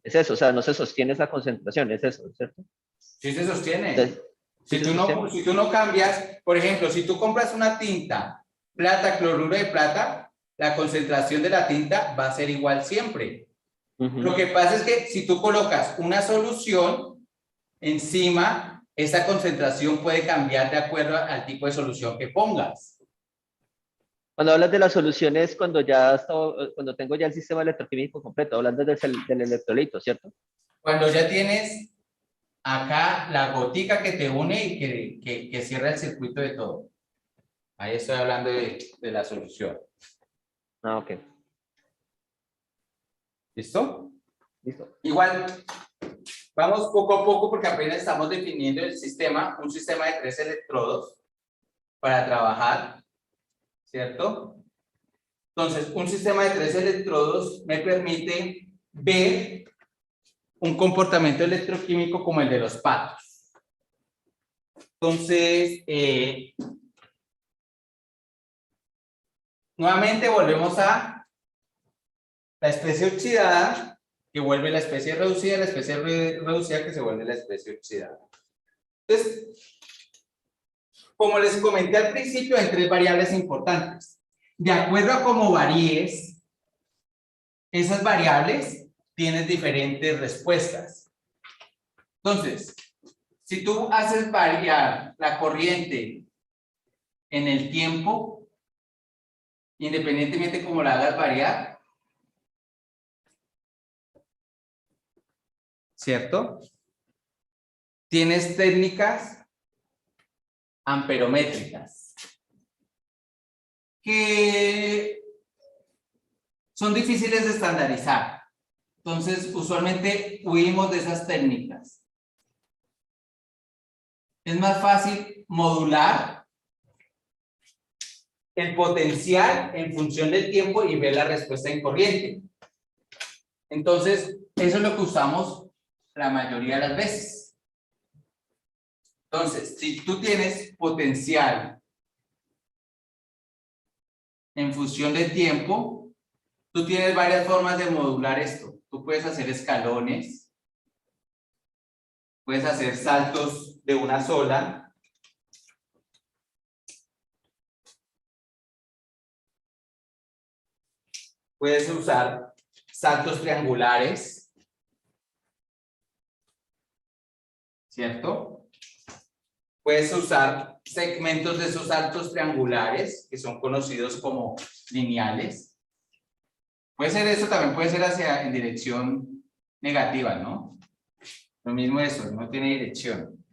eso, o sea, no se sostiene esa concentración, es eso, ¿cierto? Sí se sostiene. Entonces, ¿sí Si se tú sostiene? no, si tú no cambias, por ejemplo, si tú compras una tinta, plata, cloruro de plata, la concentración de la tinta va a ser igual siempre. Ujú. Lo que pasa es que si tú colocas una solución encima, esa concentración puede cambiar de acuerdo al tipo de solución que pongas. Cuando hablas de las soluciones, cuando ya cuando tengo ya el sistema electroquímico completo, hablando del electrolito, ¿cierto? Cuando ya tienes acá la gotica que te une y que cierra el circuito de todo. Ahí estoy hablando de la solución. Ah, ok. ¿Listo? Listo. Igual, vamos poco a poco porque apenas estamos definiendo el sistema, un sistema de 3 electrodos para trabajar, ¿cierto? Entonces, un sistema de 3 electrodos me permite ver un comportamiento electroquímico como el de los patos. Entonces, nuevamente volvemos a la especie oxidada, que vuelve la especie reducida, la especie reducida que se vuelve la especie oxidada. Entonces, como les comenté al principio, hay 3 variables importantes. De acuerdo a cómo varíes esas variables, tienes diferentes respuestas. Entonces, si tú haces variar la corriente en el tiempo, independientemente cómo la hagas variar, ¿cierto? Tienes técnicas amperométricas que son difíciles de estandarizar. Entonces, usualmente huimos de esas técnicas. Es más fácil modular el potencial en función del tiempo y ver la respuesta en corriente. Entonces, eso es lo que usamos la mayoría de las veces. Entonces, si tú tienes potencial en función del tiempo, tú tienes varias formas de modular esto. Tú puedes hacer escalones, puedes hacer saltos de una sola, puedes usar saltos triangulares, ¿cierto? Puedes usar segmentos de esos saltos triangulares, que son conocidos como lineales. Puede ser eso, también puede ser en dirección negativa, ¿no? Lo mismo eso, no tiene dirección.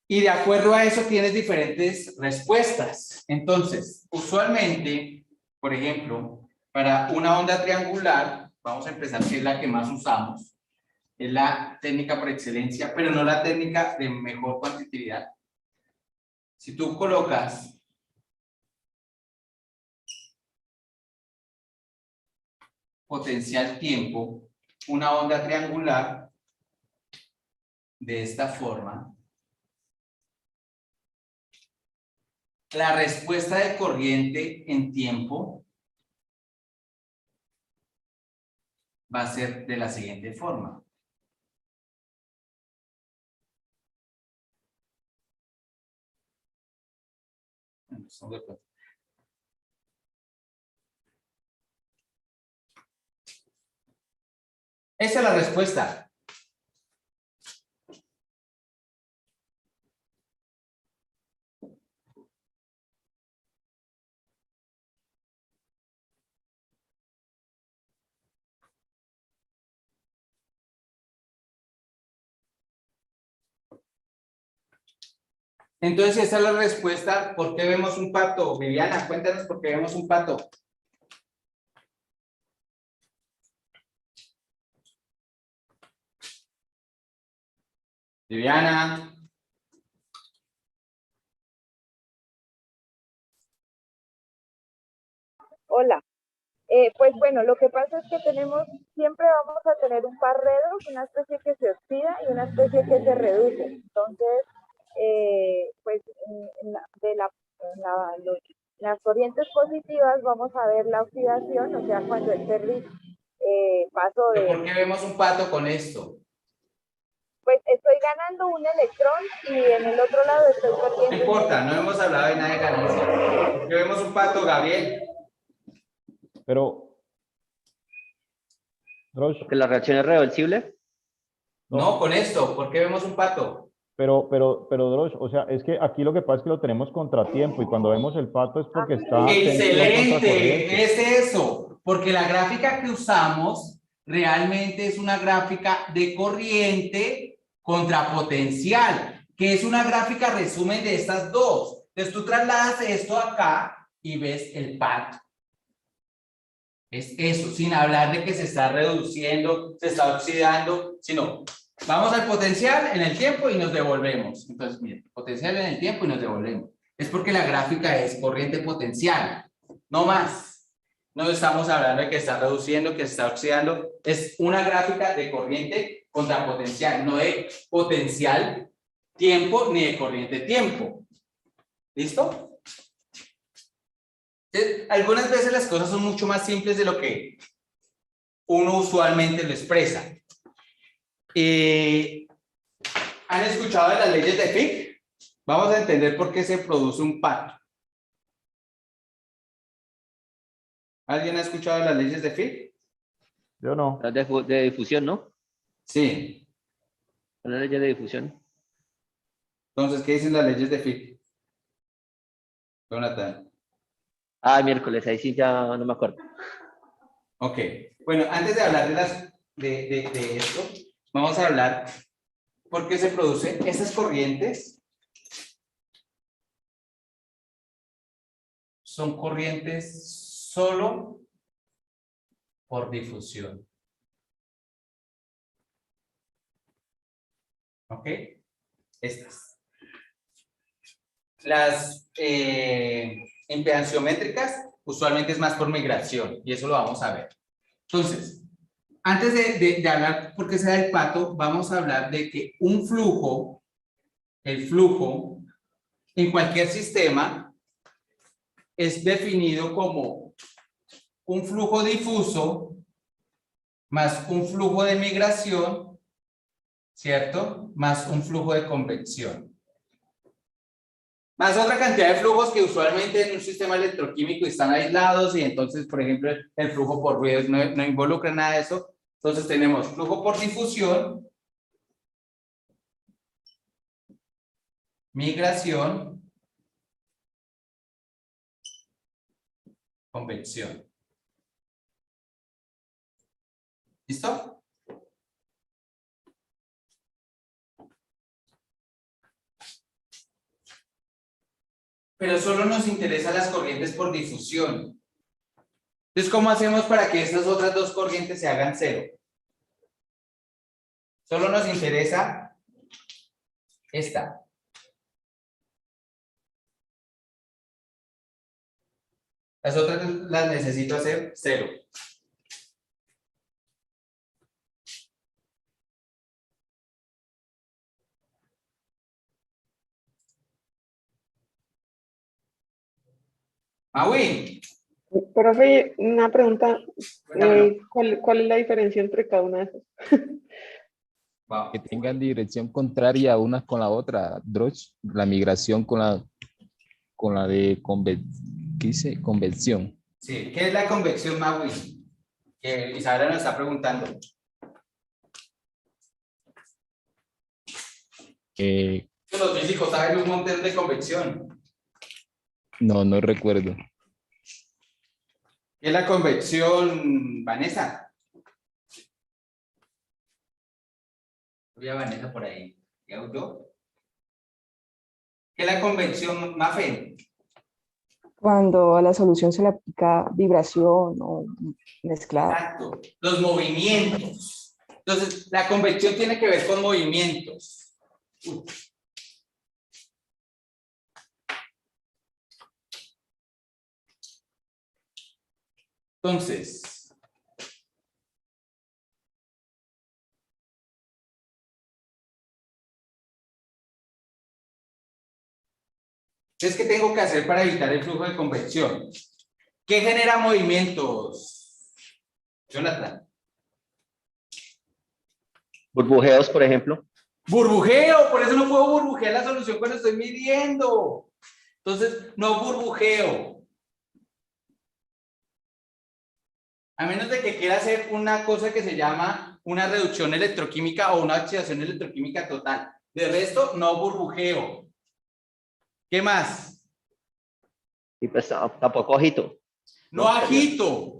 Y de acuerdo a eso tienes diferentes respuestas. Entonces, usualmente, por ejemplo, para una onda triangular, vamos a empezar, que es la que más usamos, es la técnica por excelencia, pero no la técnica de mejor cuantitatividad. Si tú colocas potencial tiempo, una onda triangular de esta forma, la respuesta de corriente en tiempo va a ser de la siguiente forma. Esa es la respuesta. Entonces, esa es la respuesta. ¿Por qué vemos un pato? Viviana, cuéntanos por qué vemos un pato. Viviana. Pues bueno, lo que pasa es que siempre vamos a tener un par redos, una especie que se oxida y una especie que se reduce. Entonces, pues las corrientes positivas vamos a ver la oxidación, o sea, cuando el ferril pasó ¿Pero de... por qué vemos un pato con esto? Pues estoy ganando un electrón y en el otro lado estoy No perdiendo... importa, no hemos hablado de nada de ganancia. ¿Por qué vemos un pato, Gabriel? Pero, Drosh, Que la reacción es reversible. No, con esto, ¿por qué vemos un pato? pero, Drosh, o sea, es que aquí lo que pasa es que lo tenemos contratiempo y cuando vemos el pato es porque está tendido a contracorriente. Excelente, es eso, porque la gráfica que usamos realmente es una gráfica de corriente contra potencial, que es una gráfica resumen de estas dos. Entonces tú trasladas esto acá y ves el pato. Es eso, sin hablar de que se está reduciendo, se está oxidando, sino vamos al potencial en el tiempo y nos devolvemos. Entonces, miren, potencial en el tiempo y nos devolvemos. Es porque la gráfica es corriente potencial, no más. No estamos hablando de que está reduciendo, que se está oxidando. Es una gráfica de corriente contra potencial, no de potencial tiempo ni de corriente tiempo. ¿Listo? Algunas veces las cosas son mucho más simples de lo que uno usualmente lo expresa. ¿Han escuchado de las leyes de Fick? Vamos a entender por qué se produce un pato. ¿Alguien ha escuchado de las leyes de Fick? Yo no. Las de difusión, ¿no? Sí. Las leyes de difusión. Entonces, ¿qué dicen las leyes de Fick? Jonathan. Ah, miércoles, ahí sí ya no me acuerdo. Ok. Bueno, antes de hablar de esto, vamos a hablar por qué se producen esas corrientes. Son corrientes solo por difusión. ¿Ok? Estas. Las impedanciométricas usualmente es más por migración y eso lo vamos a ver. Entonces, antes de hablar por qué se da el pato, vamos a hablar de que un flujo, el flujo en cualquier sistema es definido como un flujo difuso más un flujo de migración, ¿cierto? Más un flujo de convección. Más otra cantidad de flujos que usualmente en un sistema electroquímico están aislados y entonces, por ejemplo, el flujo por ruidos no involucra nada de eso. Entonces tenemos flujo por difusión, migración, convección. ¿Listo? Pero solo nos interesan las corrientes por difusión. Entonces, ¿cómo hacemos para que estas otras dos corrientes se hagan cero? Solo nos interesa esta. Las otras las necesito hacer cero. Maui, Profe, una pregunta, cuéntamelo. ¿cuál es la diferencia entre cada una de esas? Wow. Que tengan dirección contraria unas con la otra, Droch, la migración con la de ¿qué dice? Convección. Sí, ¿qué es la convección, Maui? Que Isabela nos está preguntando. Los físicos saben un montón de convección. No recuerdo. ¿Qué es la convección, Vanessa? Voy a Vanessa por ahí. ¿Y yo? ¿Qué es la convección, Mafe? Cuando a la solución se le aplica vibración o mezclada. Exacto. Los movimientos. Entonces, la convección tiene que ver con movimientos. Entonces, Entonces, ¿qué tengo que hacer para evitar el flujo de convección? ¿Qué genera movimientos? Jonathan. Burbujeos, por ejemplo. Burbujeo, por eso no puedo burbujear la solución cuando estoy midiendo. Entonces, no burbujeo. A menos de que quiera hacer una cosa que se llama una reducción electroquímica o una oxidación electroquímica total. De resto, no burbujeo. ¿Qué más? Y pues tampoco agito. No agito.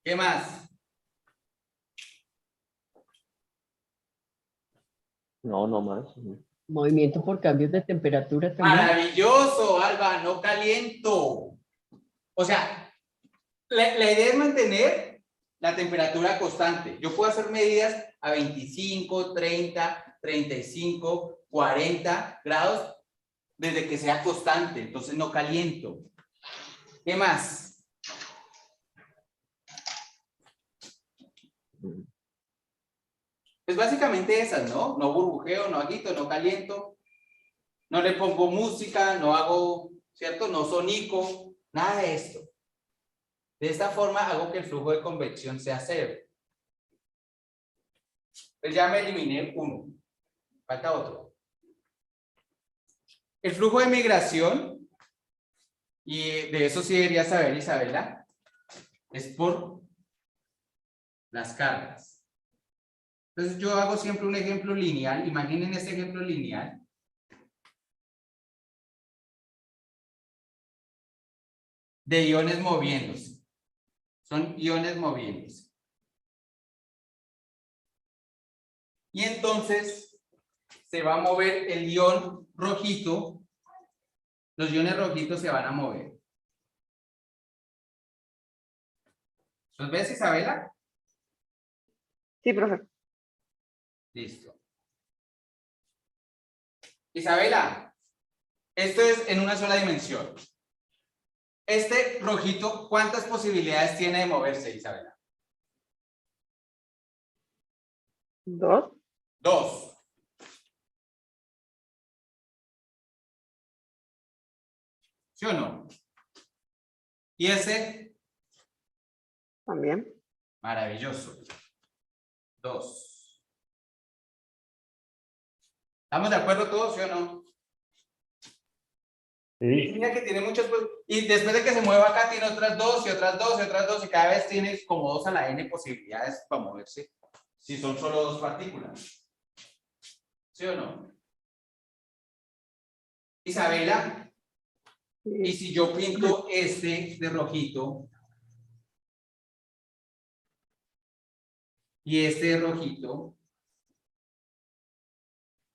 ¿Qué más? No, no más. Movimiento por cambios de temperatura también. Maravilloso, Alba, no caliento. O sea, la idea es mantener la temperatura constante. Yo puedo hacer medidas a 25, 30, 35, 40 grados desde que sea constante, entonces no caliento. ¿Qué más? Pues básicamente esas, ¿no? No burbujeo, no agito, no caliento, no le pongo música, no hago, ¿cierto? No sonico, nada de esto. De esta forma hago que el flujo de convección sea cero. Pues ya me eliminé uno. Falta otro. El flujo de migración, y de eso sí debería saber Isabela, es por las cargas. Entonces yo hago siempre un ejemplo lineal. Imaginen este ejemplo lineal. De iones moviéndose. Son iones moviéndose. Y entonces se va a mover el ion rojito. Los iones rojitos se van a mover. ¿Los ves, Isabela? Sí, profe. Listo. Isabela, esto es en una sola dimensión. Este rojito, ¿cuántas posibilidades tiene de moverse, Isabela? 2. 2. ¿Sí o no? ¿Y ese? También. Maravilloso. 2. ¿Estamos de acuerdo todos, sí o no? Sí. Mira que tiene muchas, y después de que se mueva acá tiene otras 2 y otras 2 y otras 2 y cada vez tiene como 2 a la n posibilidades para moverse si son solo 2 partículas. ¿Sí o no? Isabela, y si yo pinto este de rojito y este de rojito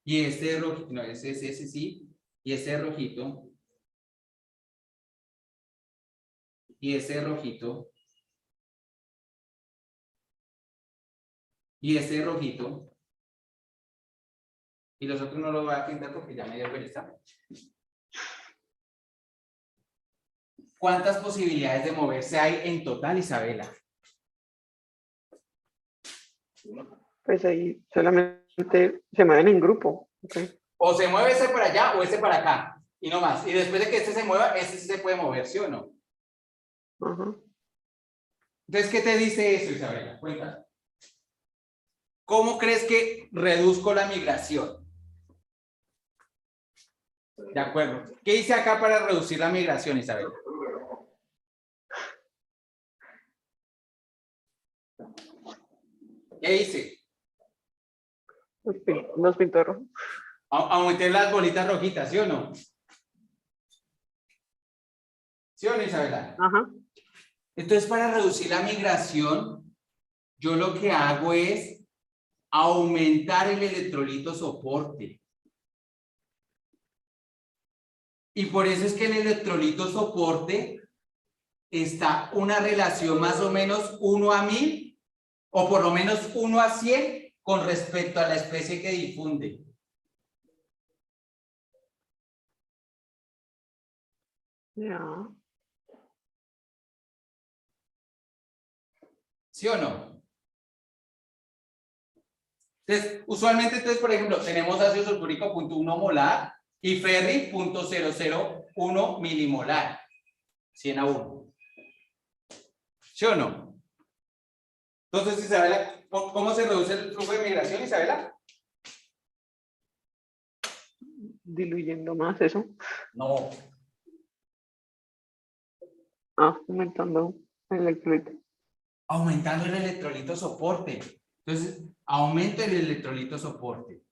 y este de rojito, no, ese sí, y este de rojito y este de rojito y este de rojito, y los otros no los voy a pintar porque ya me dio pereza. ¿Cuántas posibilidades de moverse hay en total, Isabela? Pues ahí solamente se mueven en grupo. Okay. O se mueve ese para allá o ese para acá, y no más. Y después de que este se mueva, este sí se puede mover, ¿sí o no? Ajá. Entonces, ¿qué te dice eso, Isabela? Cuéntame. ¿Cómo crees que reduzco la migración? De acuerdo. ¿Qué hice acá para reducir la migración, Isabela? ¿Qué hice? Los pintos rojos. Aumenté las bolitas rojitas, ¿sí o no? ¿Sí o no, Isabela? Ajá. Entonces, para reducir la migración, yo lo que hago es aumentar el electrolito soporte. Y por eso es que en el electrolito soporte está una relación más o menos 1 a 1000 o por lo menos 1 a 100 con respecto a la especie que difunde. Ya. ¿Sí o no? Entonces, usualmente, por ejemplo, tenemos ácido sulfúrico 0.1 molar y ferri 0.001 milimolar. 100:1. ¿Sí o no? Entonces, Isabela, ¿cómo se reduce el flujo de migración, Isabela? Diluyendo más eso. No. Aumentando el electrolito. Aumentando el electrolito soporte. Entonces, aumento el electrolito soporte.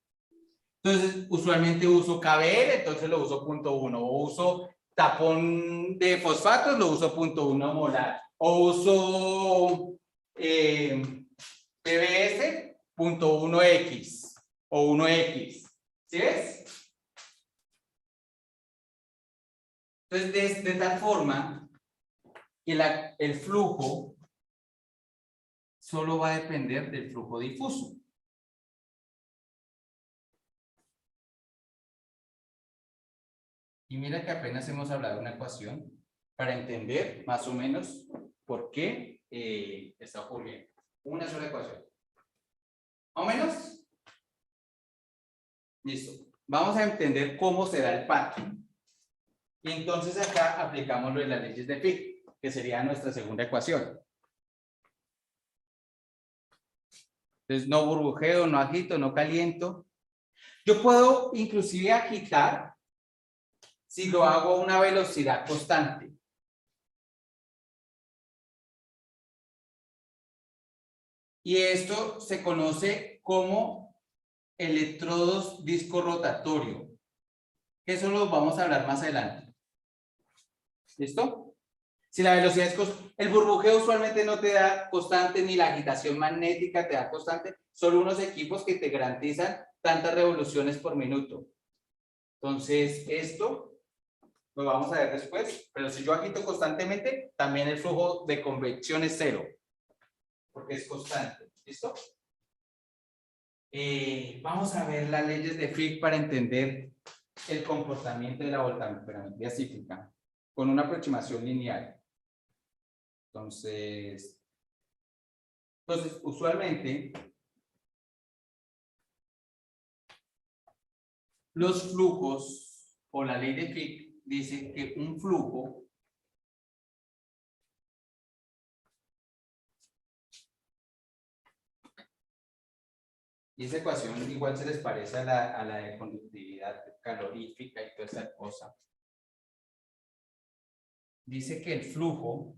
Entonces, usualmente uso KBL, entonces lo uso 0.1. O uso tapón de fosfatos, lo uso 0.1 molar. O uso PBS 0.1X o 1X. ¿Sí ves? Entonces, de tal forma que el flujo solo va a depender del flujo difuso. Y mira que apenas hemos hablado de una ecuación para entender más o menos por qué está ocurriendo. Una sola ecuación. ¿Más o menos? Listo. Vamos a entender cómo se da el patrón. Y entonces acá aplicamos lo de las leyes de Fick, que sería nuestra segunda ecuación. Entonces, no burbujeo, no agito, no caliento. Yo puedo inclusive agitar si lo hago a una velocidad constante. Y esto se conoce como electrodos disco rotatorio. Eso lo vamos a hablar más adelante. ¿Listo? Si la velocidad es el burbujeo usualmente no te da constante, ni la agitación magnética te da constante. Son unos equipos que te garantizan tantas revoluciones por minuto. Entonces, esto lo vamos a ver después. Pero si yo agito constantemente, también el flujo de convección es cero. Porque es constante. ¿Listo? Vamos a ver las leyes de Fick para entender el comportamiento de la voltammetrometría cíclica con una aproximación lineal. Entonces, usualmente los flujos o la ley de Fick dice que un flujo y esa ecuación igual se les parece a la de conductividad calorífica y toda esa cosa. Dice que el flujo,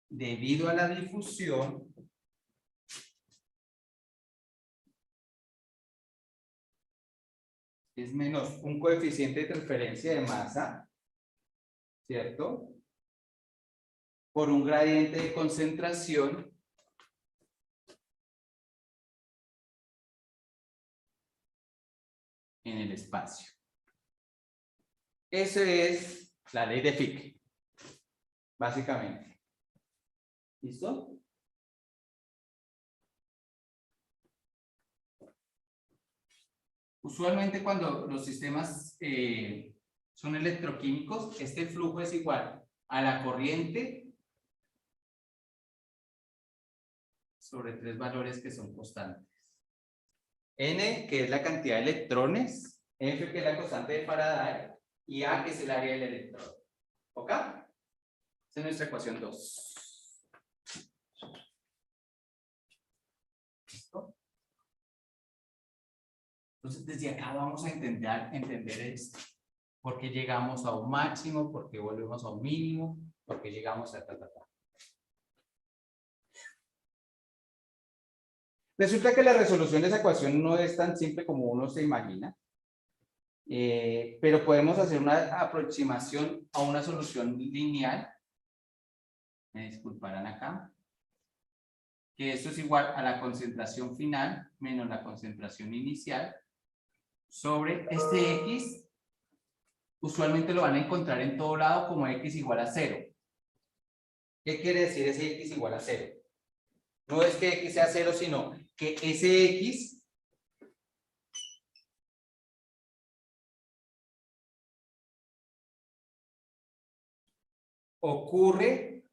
debido a la difusión, es menos un coeficiente de transferencia de masa, ¿cierto? Por un gradiente de concentración en el espacio. Esa es la ley de Fick, básicamente. ¿Listo? Usualmente cuando los sistemas son electroquímicos, este flujo es igual a la corriente sobre tres valores que son constantes. N, que es la cantidad de electrones, F, que es la constante de Faraday, y A, que es el área del electrón. ¿Ok? Esa es nuestra ecuación 2. ¿Listo? Entonces, desde acá vamos a entender esto. ¿Por qué llegamos a un máximo? ¿Por qué volvemos a un mínimo? ¿Por qué llegamos a ta. Resulta que la resolución de esa ecuación no es tan simple como uno se imagina. Pero podemos hacer una aproximación a una solución lineal. Me disculparán acá. Que esto es igual a la concentración final menos la concentración inicial sobre este X. Usualmente lo van a encontrar en todo lado como X igual a 0. ¿Qué quiere decir ese X igual a 0? No es que X sea 0, sino que ese X ocurre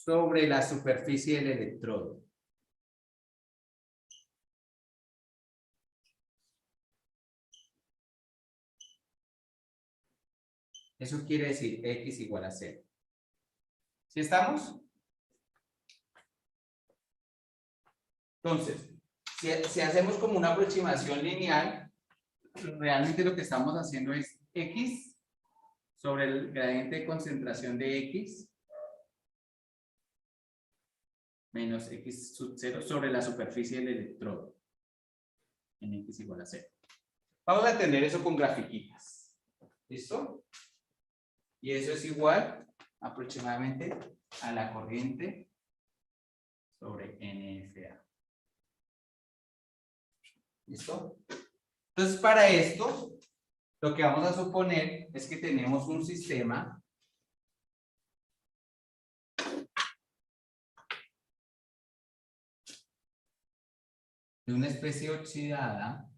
sobre la superficie del electrodo. Eso quiere decir X igual a 0. ¿Sí estamos? Entonces, si hacemos como una aproximación lineal, realmente lo que estamos haciendo es X sobre el gradiente de concentración de X menos X sub 0 sobre la superficie del electrodo en X igual a 0. Vamos a entender eso con grafiquitas. ¿Listo? Y eso es igual aproximadamente a la corriente sobre NFA. ¿Listo? Entonces, para esto, lo que vamos a suponer es que tenemos un sistema de una especie oxidada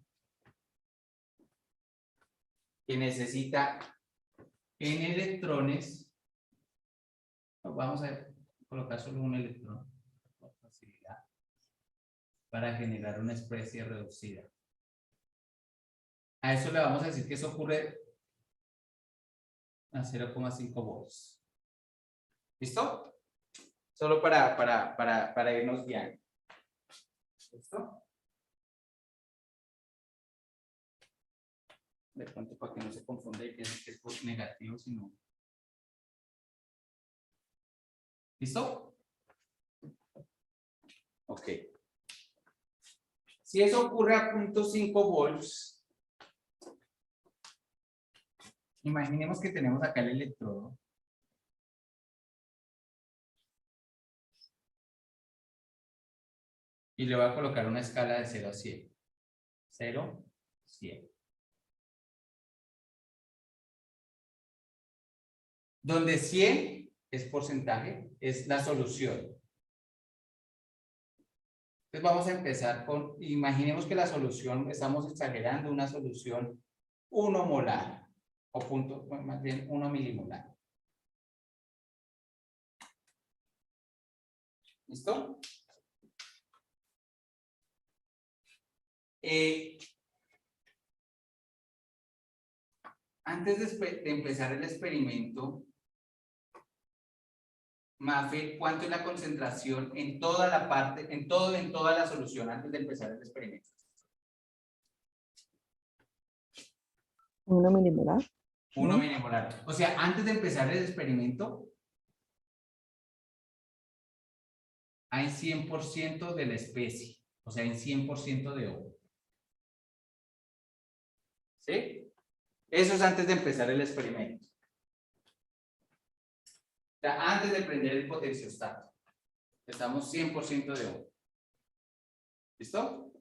que necesita N electrones. Vamos a colocar solo un electrón por facilidad, para generar una especie reducida. A eso le vamos a decir que eso ocurre a 0,5 volts. ¿Listo? Solo para irnos guiando. ¿Listo? De pronto para que no se confunda y piensen que es por negativo, sino. ¿Listo? Ok. Si eso ocurre a 0.5 volts, imaginemos que tenemos acá el electrodo. Y le voy a colocar una escala de 0 a 100. 0, 100. Donde 100 es porcentaje, es la solución. Entonces vamos a empezar con, imaginemos que la solución, estamos exagerando, una solución 1 molar, o punto, más bien 1 milimolar. ¿Listo? Antes de empezar el experimento, Mafe, ¿cuánto es la concentración en toda la parte, en toda la solución antes de empezar el experimento? 1 milimolar. 1 milimolar. O sea, antes de empezar el experimento, hay 100% de la especie. O sea, hay 100% de O. ¿Sí? Eso es antes de empezar el experimento. O sea, antes de prender el potenciostato. Estamos 100% de O. ¿Listo?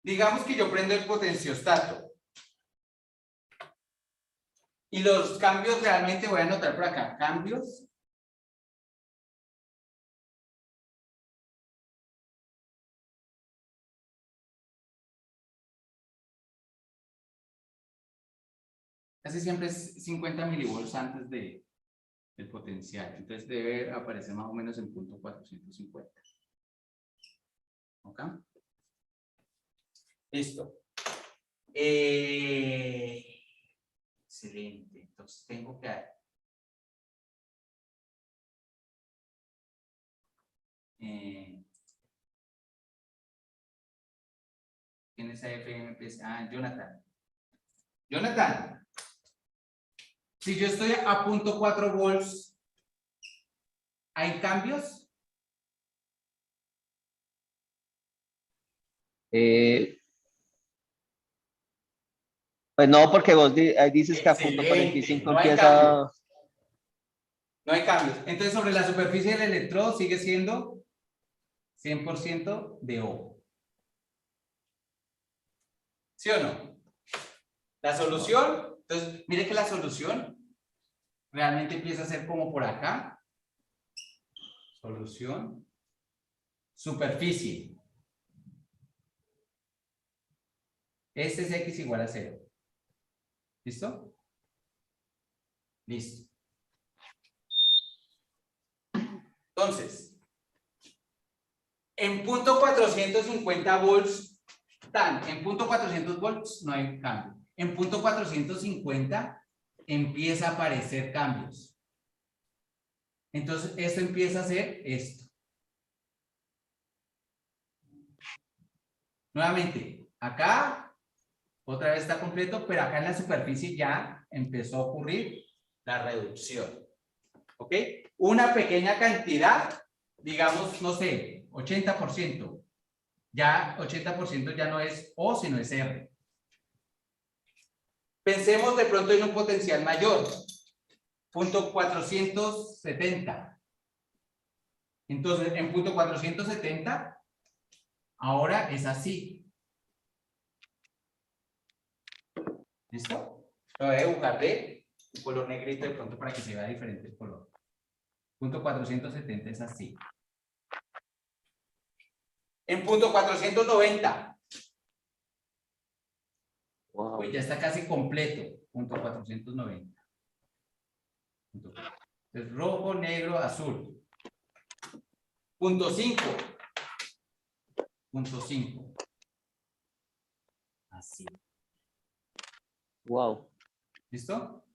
Digamos que yo prendo el potenciostato. Y los cambios realmente voy a anotar por acá. Cambios. Casi siempre es 50 milivolts antes del potencial. Entonces debe aparecer más o menos en punto 450. ¿Ok? Listo. Excelente. Entonces tengo que... ¿Quién es AFMPS? Ah, Jonathan. Jonathan. Si yo estoy a 0.4 volts, ¿hay cambios? Pues no, porque vos ahí dices que a punto Excelente, 45 no hay empieza... cambios. No hay cambios. Entonces, sobre la superficie del electrodo sigue siendo 100% de O. ¿Sí o no? La solución, entonces, mire que la solución realmente empieza a ser como por acá. Solución. Superficie. Este es X igual a 0. ¿Listo? Listo. Entonces, en punto 450 volts, en punto 400 volts no hay cambio. En punto 450 empieza a aparecer cambios. Entonces, esto empieza a ser esto. Nuevamente, acá, otra vez está completo, pero acá en la superficie ya empezó a ocurrir la reducción. ¿Ok? Una pequeña cantidad, digamos, no sé, 80%. Ya 80% ya no es O, sino es R. Pensemos de pronto en un potencial mayor. Punto 470. Entonces, en punto 470, ahora es así. ¿Listo? Lo voy a dibujar de un color negrito de pronto para que se vea diferente el color. Punto 470 es así. En punto 490. Wow. Pues ya está casi completo. Punto 490. Entonces, rojo, negro, azul. Punto 5. Punto 5. Así. Wow. ¿Listo?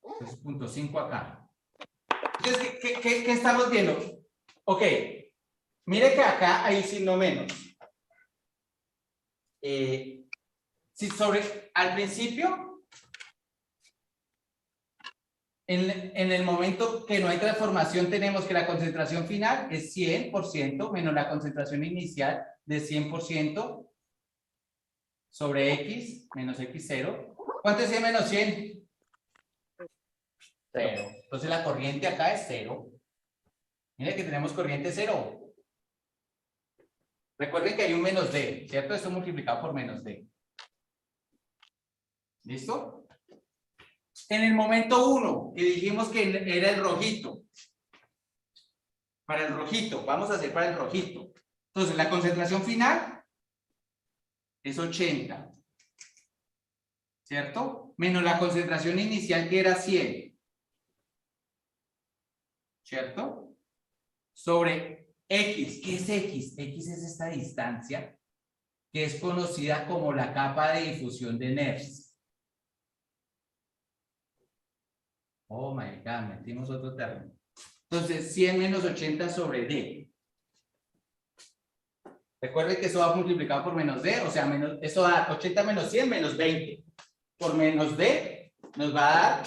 Entonces, punto 5 acá. Entonces, ¿qué estamos viendo? Ok. Mire que acá hay signo menos. Si al principio, en el momento que no hay transformación, tenemos que la concentración final es 100% menos la concentración inicial de 100% sobre X menos X0. ¿Cuánto es 100 menos 100? 0. Entonces la corriente acá es 0. Mire que tenemos corriente 0. Recuerden que hay un menos D, ¿cierto? Esto multiplicado por menos D. ¿Listo? En el momento 1, que dijimos que era el rojito. Para el rojito, vamos a hacer para el rojito. Entonces, la concentración final es 80. ¿Cierto? Menos la concentración inicial que era 100. ¿Cierto? Sobre X. ¿Qué es X? X es esta distancia que es conocida como la capa de difusión de Nernst. Oh my God, metimos otro término. Entonces, 100 menos 80 sobre D. Recuerden que eso va multiplicado por menos D, o sea, eso da 80 menos 100 menos 20. Por menos D nos va a dar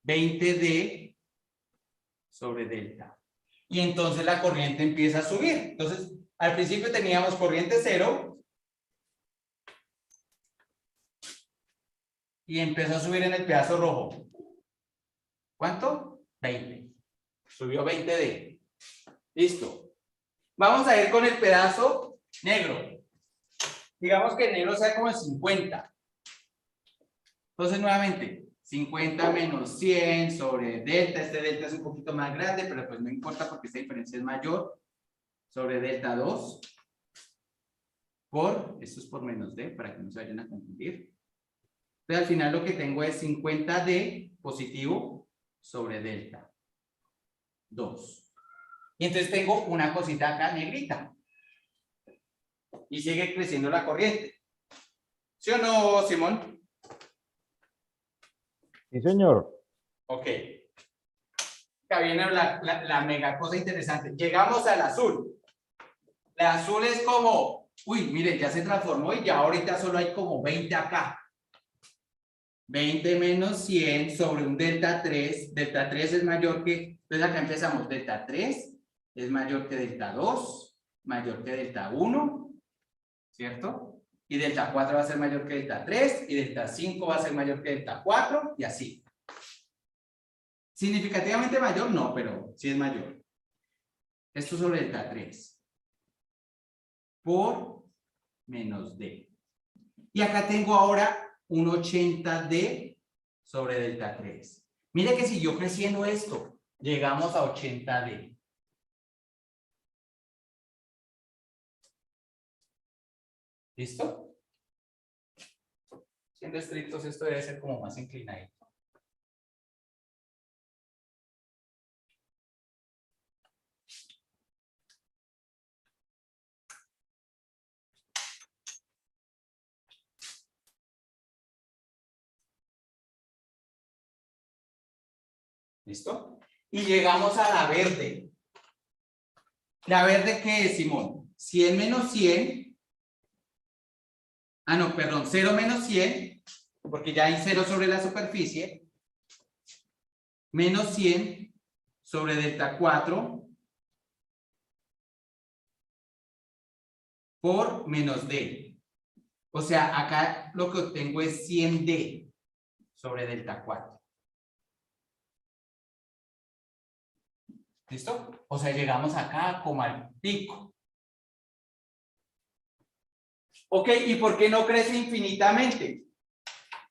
20D sobre delta. Y entonces la corriente empieza a subir. Entonces, al principio teníamos corriente 0 y empezó a subir en el pedazo rojo. ¿Cuánto? 20. Subió 20D. Listo. Vamos a ir con el pedazo negro. Digamos que el negro sea como el 50. Entonces, nuevamente, 50 menos 100 sobre delta. Este delta es un poquito más grande, pero pues no importa porque esta diferencia es mayor. Sobre delta 2. Esto es por menos D, para que no se vayan a confundir. Entonces, al final lo que tengo es 50D positivo sobre delta 2. Y entonces tengo una cosita acá negrita. Y sigue creciendo la corriente. ¿Sí o no, Simón? Sí, señor. Ok. Acá viene la mega cosa interesante. Llegamos al azul. El azul es como, uy, miren, ya se transformó y ya ahorita solo hay como 20 acá. 20 menos 100 sobre un delta 3. Delta 3 es mayor que, entonces acá empezamos. Delta 3 es mayor que delta 2, mayor que delta 1, ¿cierto? Y delta 4 va a ser mayor que delta 3, y delta 5 va a ser mayor que delta 4, y así. Significativamente mayor, no, pero sí es mayor. Esto sobre delta 3. Por menos D. Y acá tengo ahora un 80D sobre delta 3. Mire que siguió creciendo esto. Llegamos a 80D. ¿Listo? Siendo estrictos, esto debe ser como más inclinado. ¿Listo? Y llegamos a la verde. ¿La verde qué es, Simón? 100 menos 100. Ah, no, perdón, 0 menos 100, porque ya hay 0 sobre la superficie, menos 100 sobre delta 4 por menos D. O sea, acá lo que obtengo es 100D sobre delta 4. ¿Listo? O sea, llegamos acá como al pico. Ok, ¿y por qué no crece infinitamente?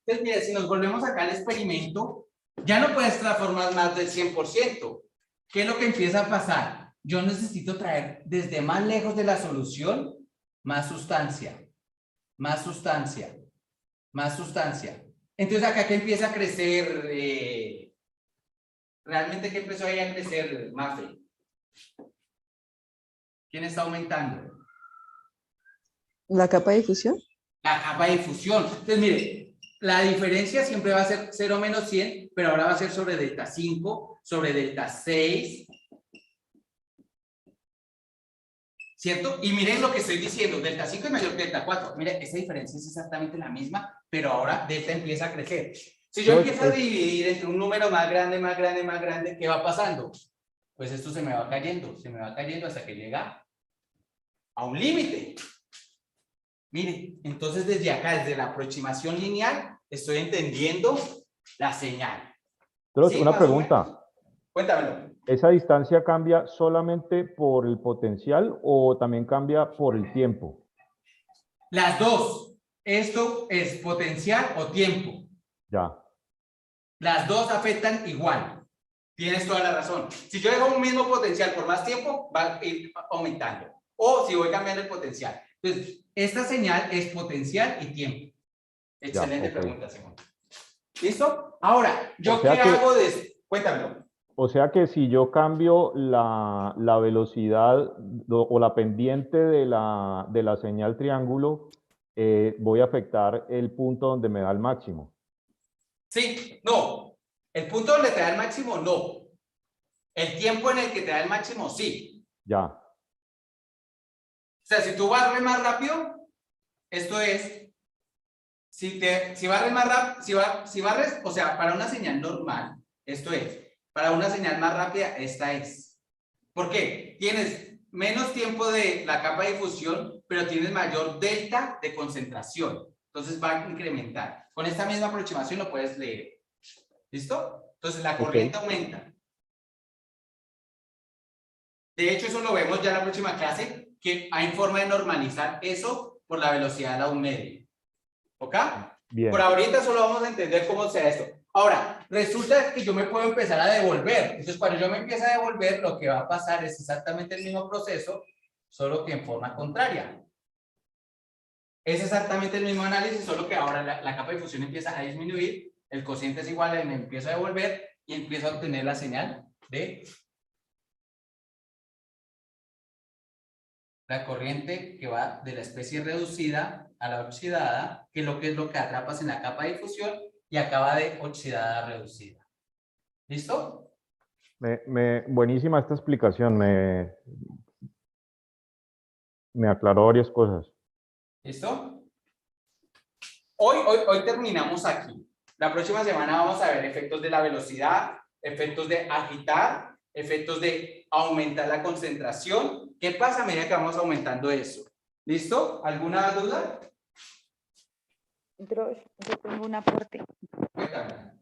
Entonces, mira, si nos volvemos acá al experimento, ya no puedes transformar más del 100%. ¿Qué es lo que empieza a pasar? Yo necesito traer desde más lejos de la solución más sustancia, más sustancia, más sustancia. Entonces, acá que empieza a crecer, ¿realmente qué empezó ahí a crecer, Mafe? ¿Quién está aumentando? La capa de difusión. La capa de difusión. Entonces, mire, la diferencia siempre va a ser 0 menos 100, pero ahora va a ser sobre delta 5, sobre delta 6. ¿Cierto? Y miren lo que estoy diciendo, delta 5 es mayor que delta 4. Mire, esa diferencia es exactamente la misma, pero ahora delta empieza a crecer. Si yo empiezo a dividir entre un número más grande, más grande, más grande, ¿qué va pasando? Pues esto se me va cayendo hasta que llega a un límite. Mire, entonces desde acá, desde la aproximación lineal, estoy entendiendo la señal. Entonces, ¿Sí? una Más o pregunta. menos. Cuéntamelo. ¿Esa distancia cambia solamente por el potencial o también cambia por el tiempo? Las dos. Esto es potencial o tiempo. Ya. Las dos afectan igual. Tienes toda la razón. Si yo dejo un mismo potencial por más tiempo, va a ir aumentando. O si voy cambiando el potencial. Entonces, esta señal es potencial y tiempo. Excelente pregunta, Simón. ¿Listo? Ahora, ¿yo qué hago de...? Cuéntamelo. O sea que si yo cambio la velocidad o la pendiente de la señal triángulo, voy a afectar el punto donde me da el máximo. Sí, no. El punto donde te da el máximo, no. El tiempo en el que te da el máximo, sí. Ya. O sea, si tú barres más rápido, esto es, si barres más rápido, si barres, o sea, para una señal normal, esto es, para una señal más rápida, esta es. ¿Por qué? Tienes menos tiempo de la capa de difusión, pero tienes mayor delta de concentración. Entonces va a incrementar. Con esta misma aproximación lo puedes leer. ¿Listo? Entonces la corriente aumenta. De hecho, eso lo vemos ya en la próxima clase, que hay forma de normalizar eso por la velocidad a un medio. ¿Ok? Bien. Por ahorita solo vamos a entender cómo se da esto. Ahora, resulta que yo me puedo empezar a devolver. Entonces, cuando yo me empiezo a devolver, lo que va a pasar es exactamente el mismo proceso, solo que en forma contraria. Es exactamente el mismo análisis, solo que ahora la capa de difusión empieza a disminuir, el cociente es igual, me empiezo a devolver y empiezo a obtener la señal de la corriente que va de la especie reducida a la oxidada, que es lo que atrapas en la capa de difusión y acaba de oxidada reducida. ¿Listo? Buenísima esta explicación, me aclaró varias cosas. ¿Listo? Hoy terminamos aquí. La próxima semana vamos a ver efectos de la velocidad, efectos de agitar, efectos de aumentar la concentración. ¿Qué pasa a medida que vamos aumentando eso? ¿Listo? ¿Alguna duda? Yo tengo un aporte. Cuéntame.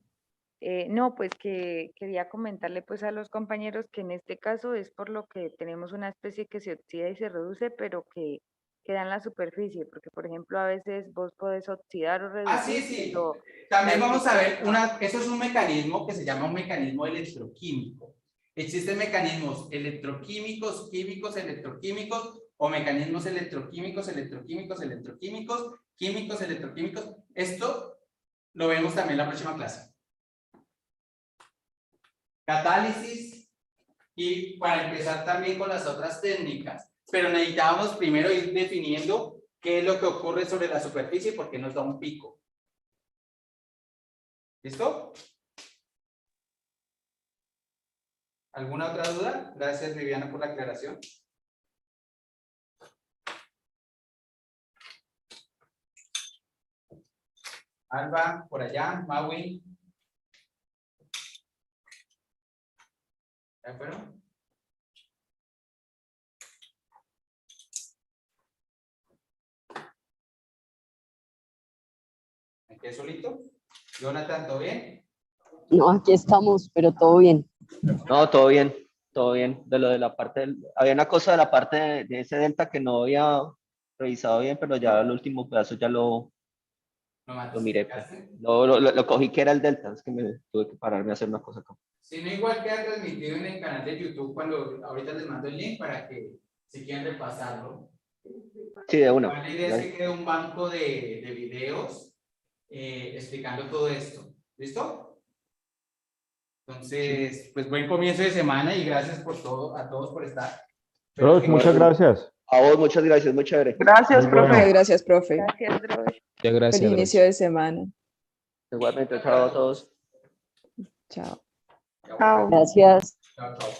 No, pues que quería comentarle pues a los compañeros que en este caso es por lo que tenemos una especie que se oxida y se reduce, pero que queda en la superficie, porque por ejemplo a veces vos podés oxidar o reducir. Ah, sí, sí. pero También vamos a ver, eso es un mecanismo que se llama un mecanismo electroquímico. Existen mecanismos electroquímicos, químicos, electroquímicos, o mecanismos electroquímicos, electroquímicos, electroquímicos, químicos, electroquímicos. Esto lo vemos también en la próxima clase. Catálisis, y para empezar también con las otras técnicas. Pero necesitábamos primero ir definiendo qué es lo que ocurre sobre la superficie y por qué nos da un pico. ¿Listo? ¿Alguna otra duda? Gracias, Viviana, por la aclaración. Alba, por allá, Maui. ¿De acuerdo? ¿Me quedé solito? Jonathan, ¿todo bien? No, aquí estamos, pero todo bien. No, todo bien, todo bien. De lo de la parte, había una cosa de la parte de ese delta que no había revisado bien, pero ya el último pedazo ya lo miré. Pues. Lo cogí que era el delta, es que me tuve que pararme a hacer una cosa acá. Si no, igual queda transmitido en el canal de YouTube cuando ahorita les mando el link para que si quieren repasarlo. Sí, de una. La idea es que quede un banco de videos explicando todo esto. ¿Listo? Entonces, pues buen comienzo de semana y gracias por todo, a todos por estar. Dross, muchas gracias. A vos, muchas gracias, muy chévere. Gracias, Muy bueno. profe. Gracias, profe. Gracias, Drosh. Ya, gracias. Feliz Dross. inicio de semana. Igualmente, chao a todos. Chao. Chao. Gracias. Chao, chao.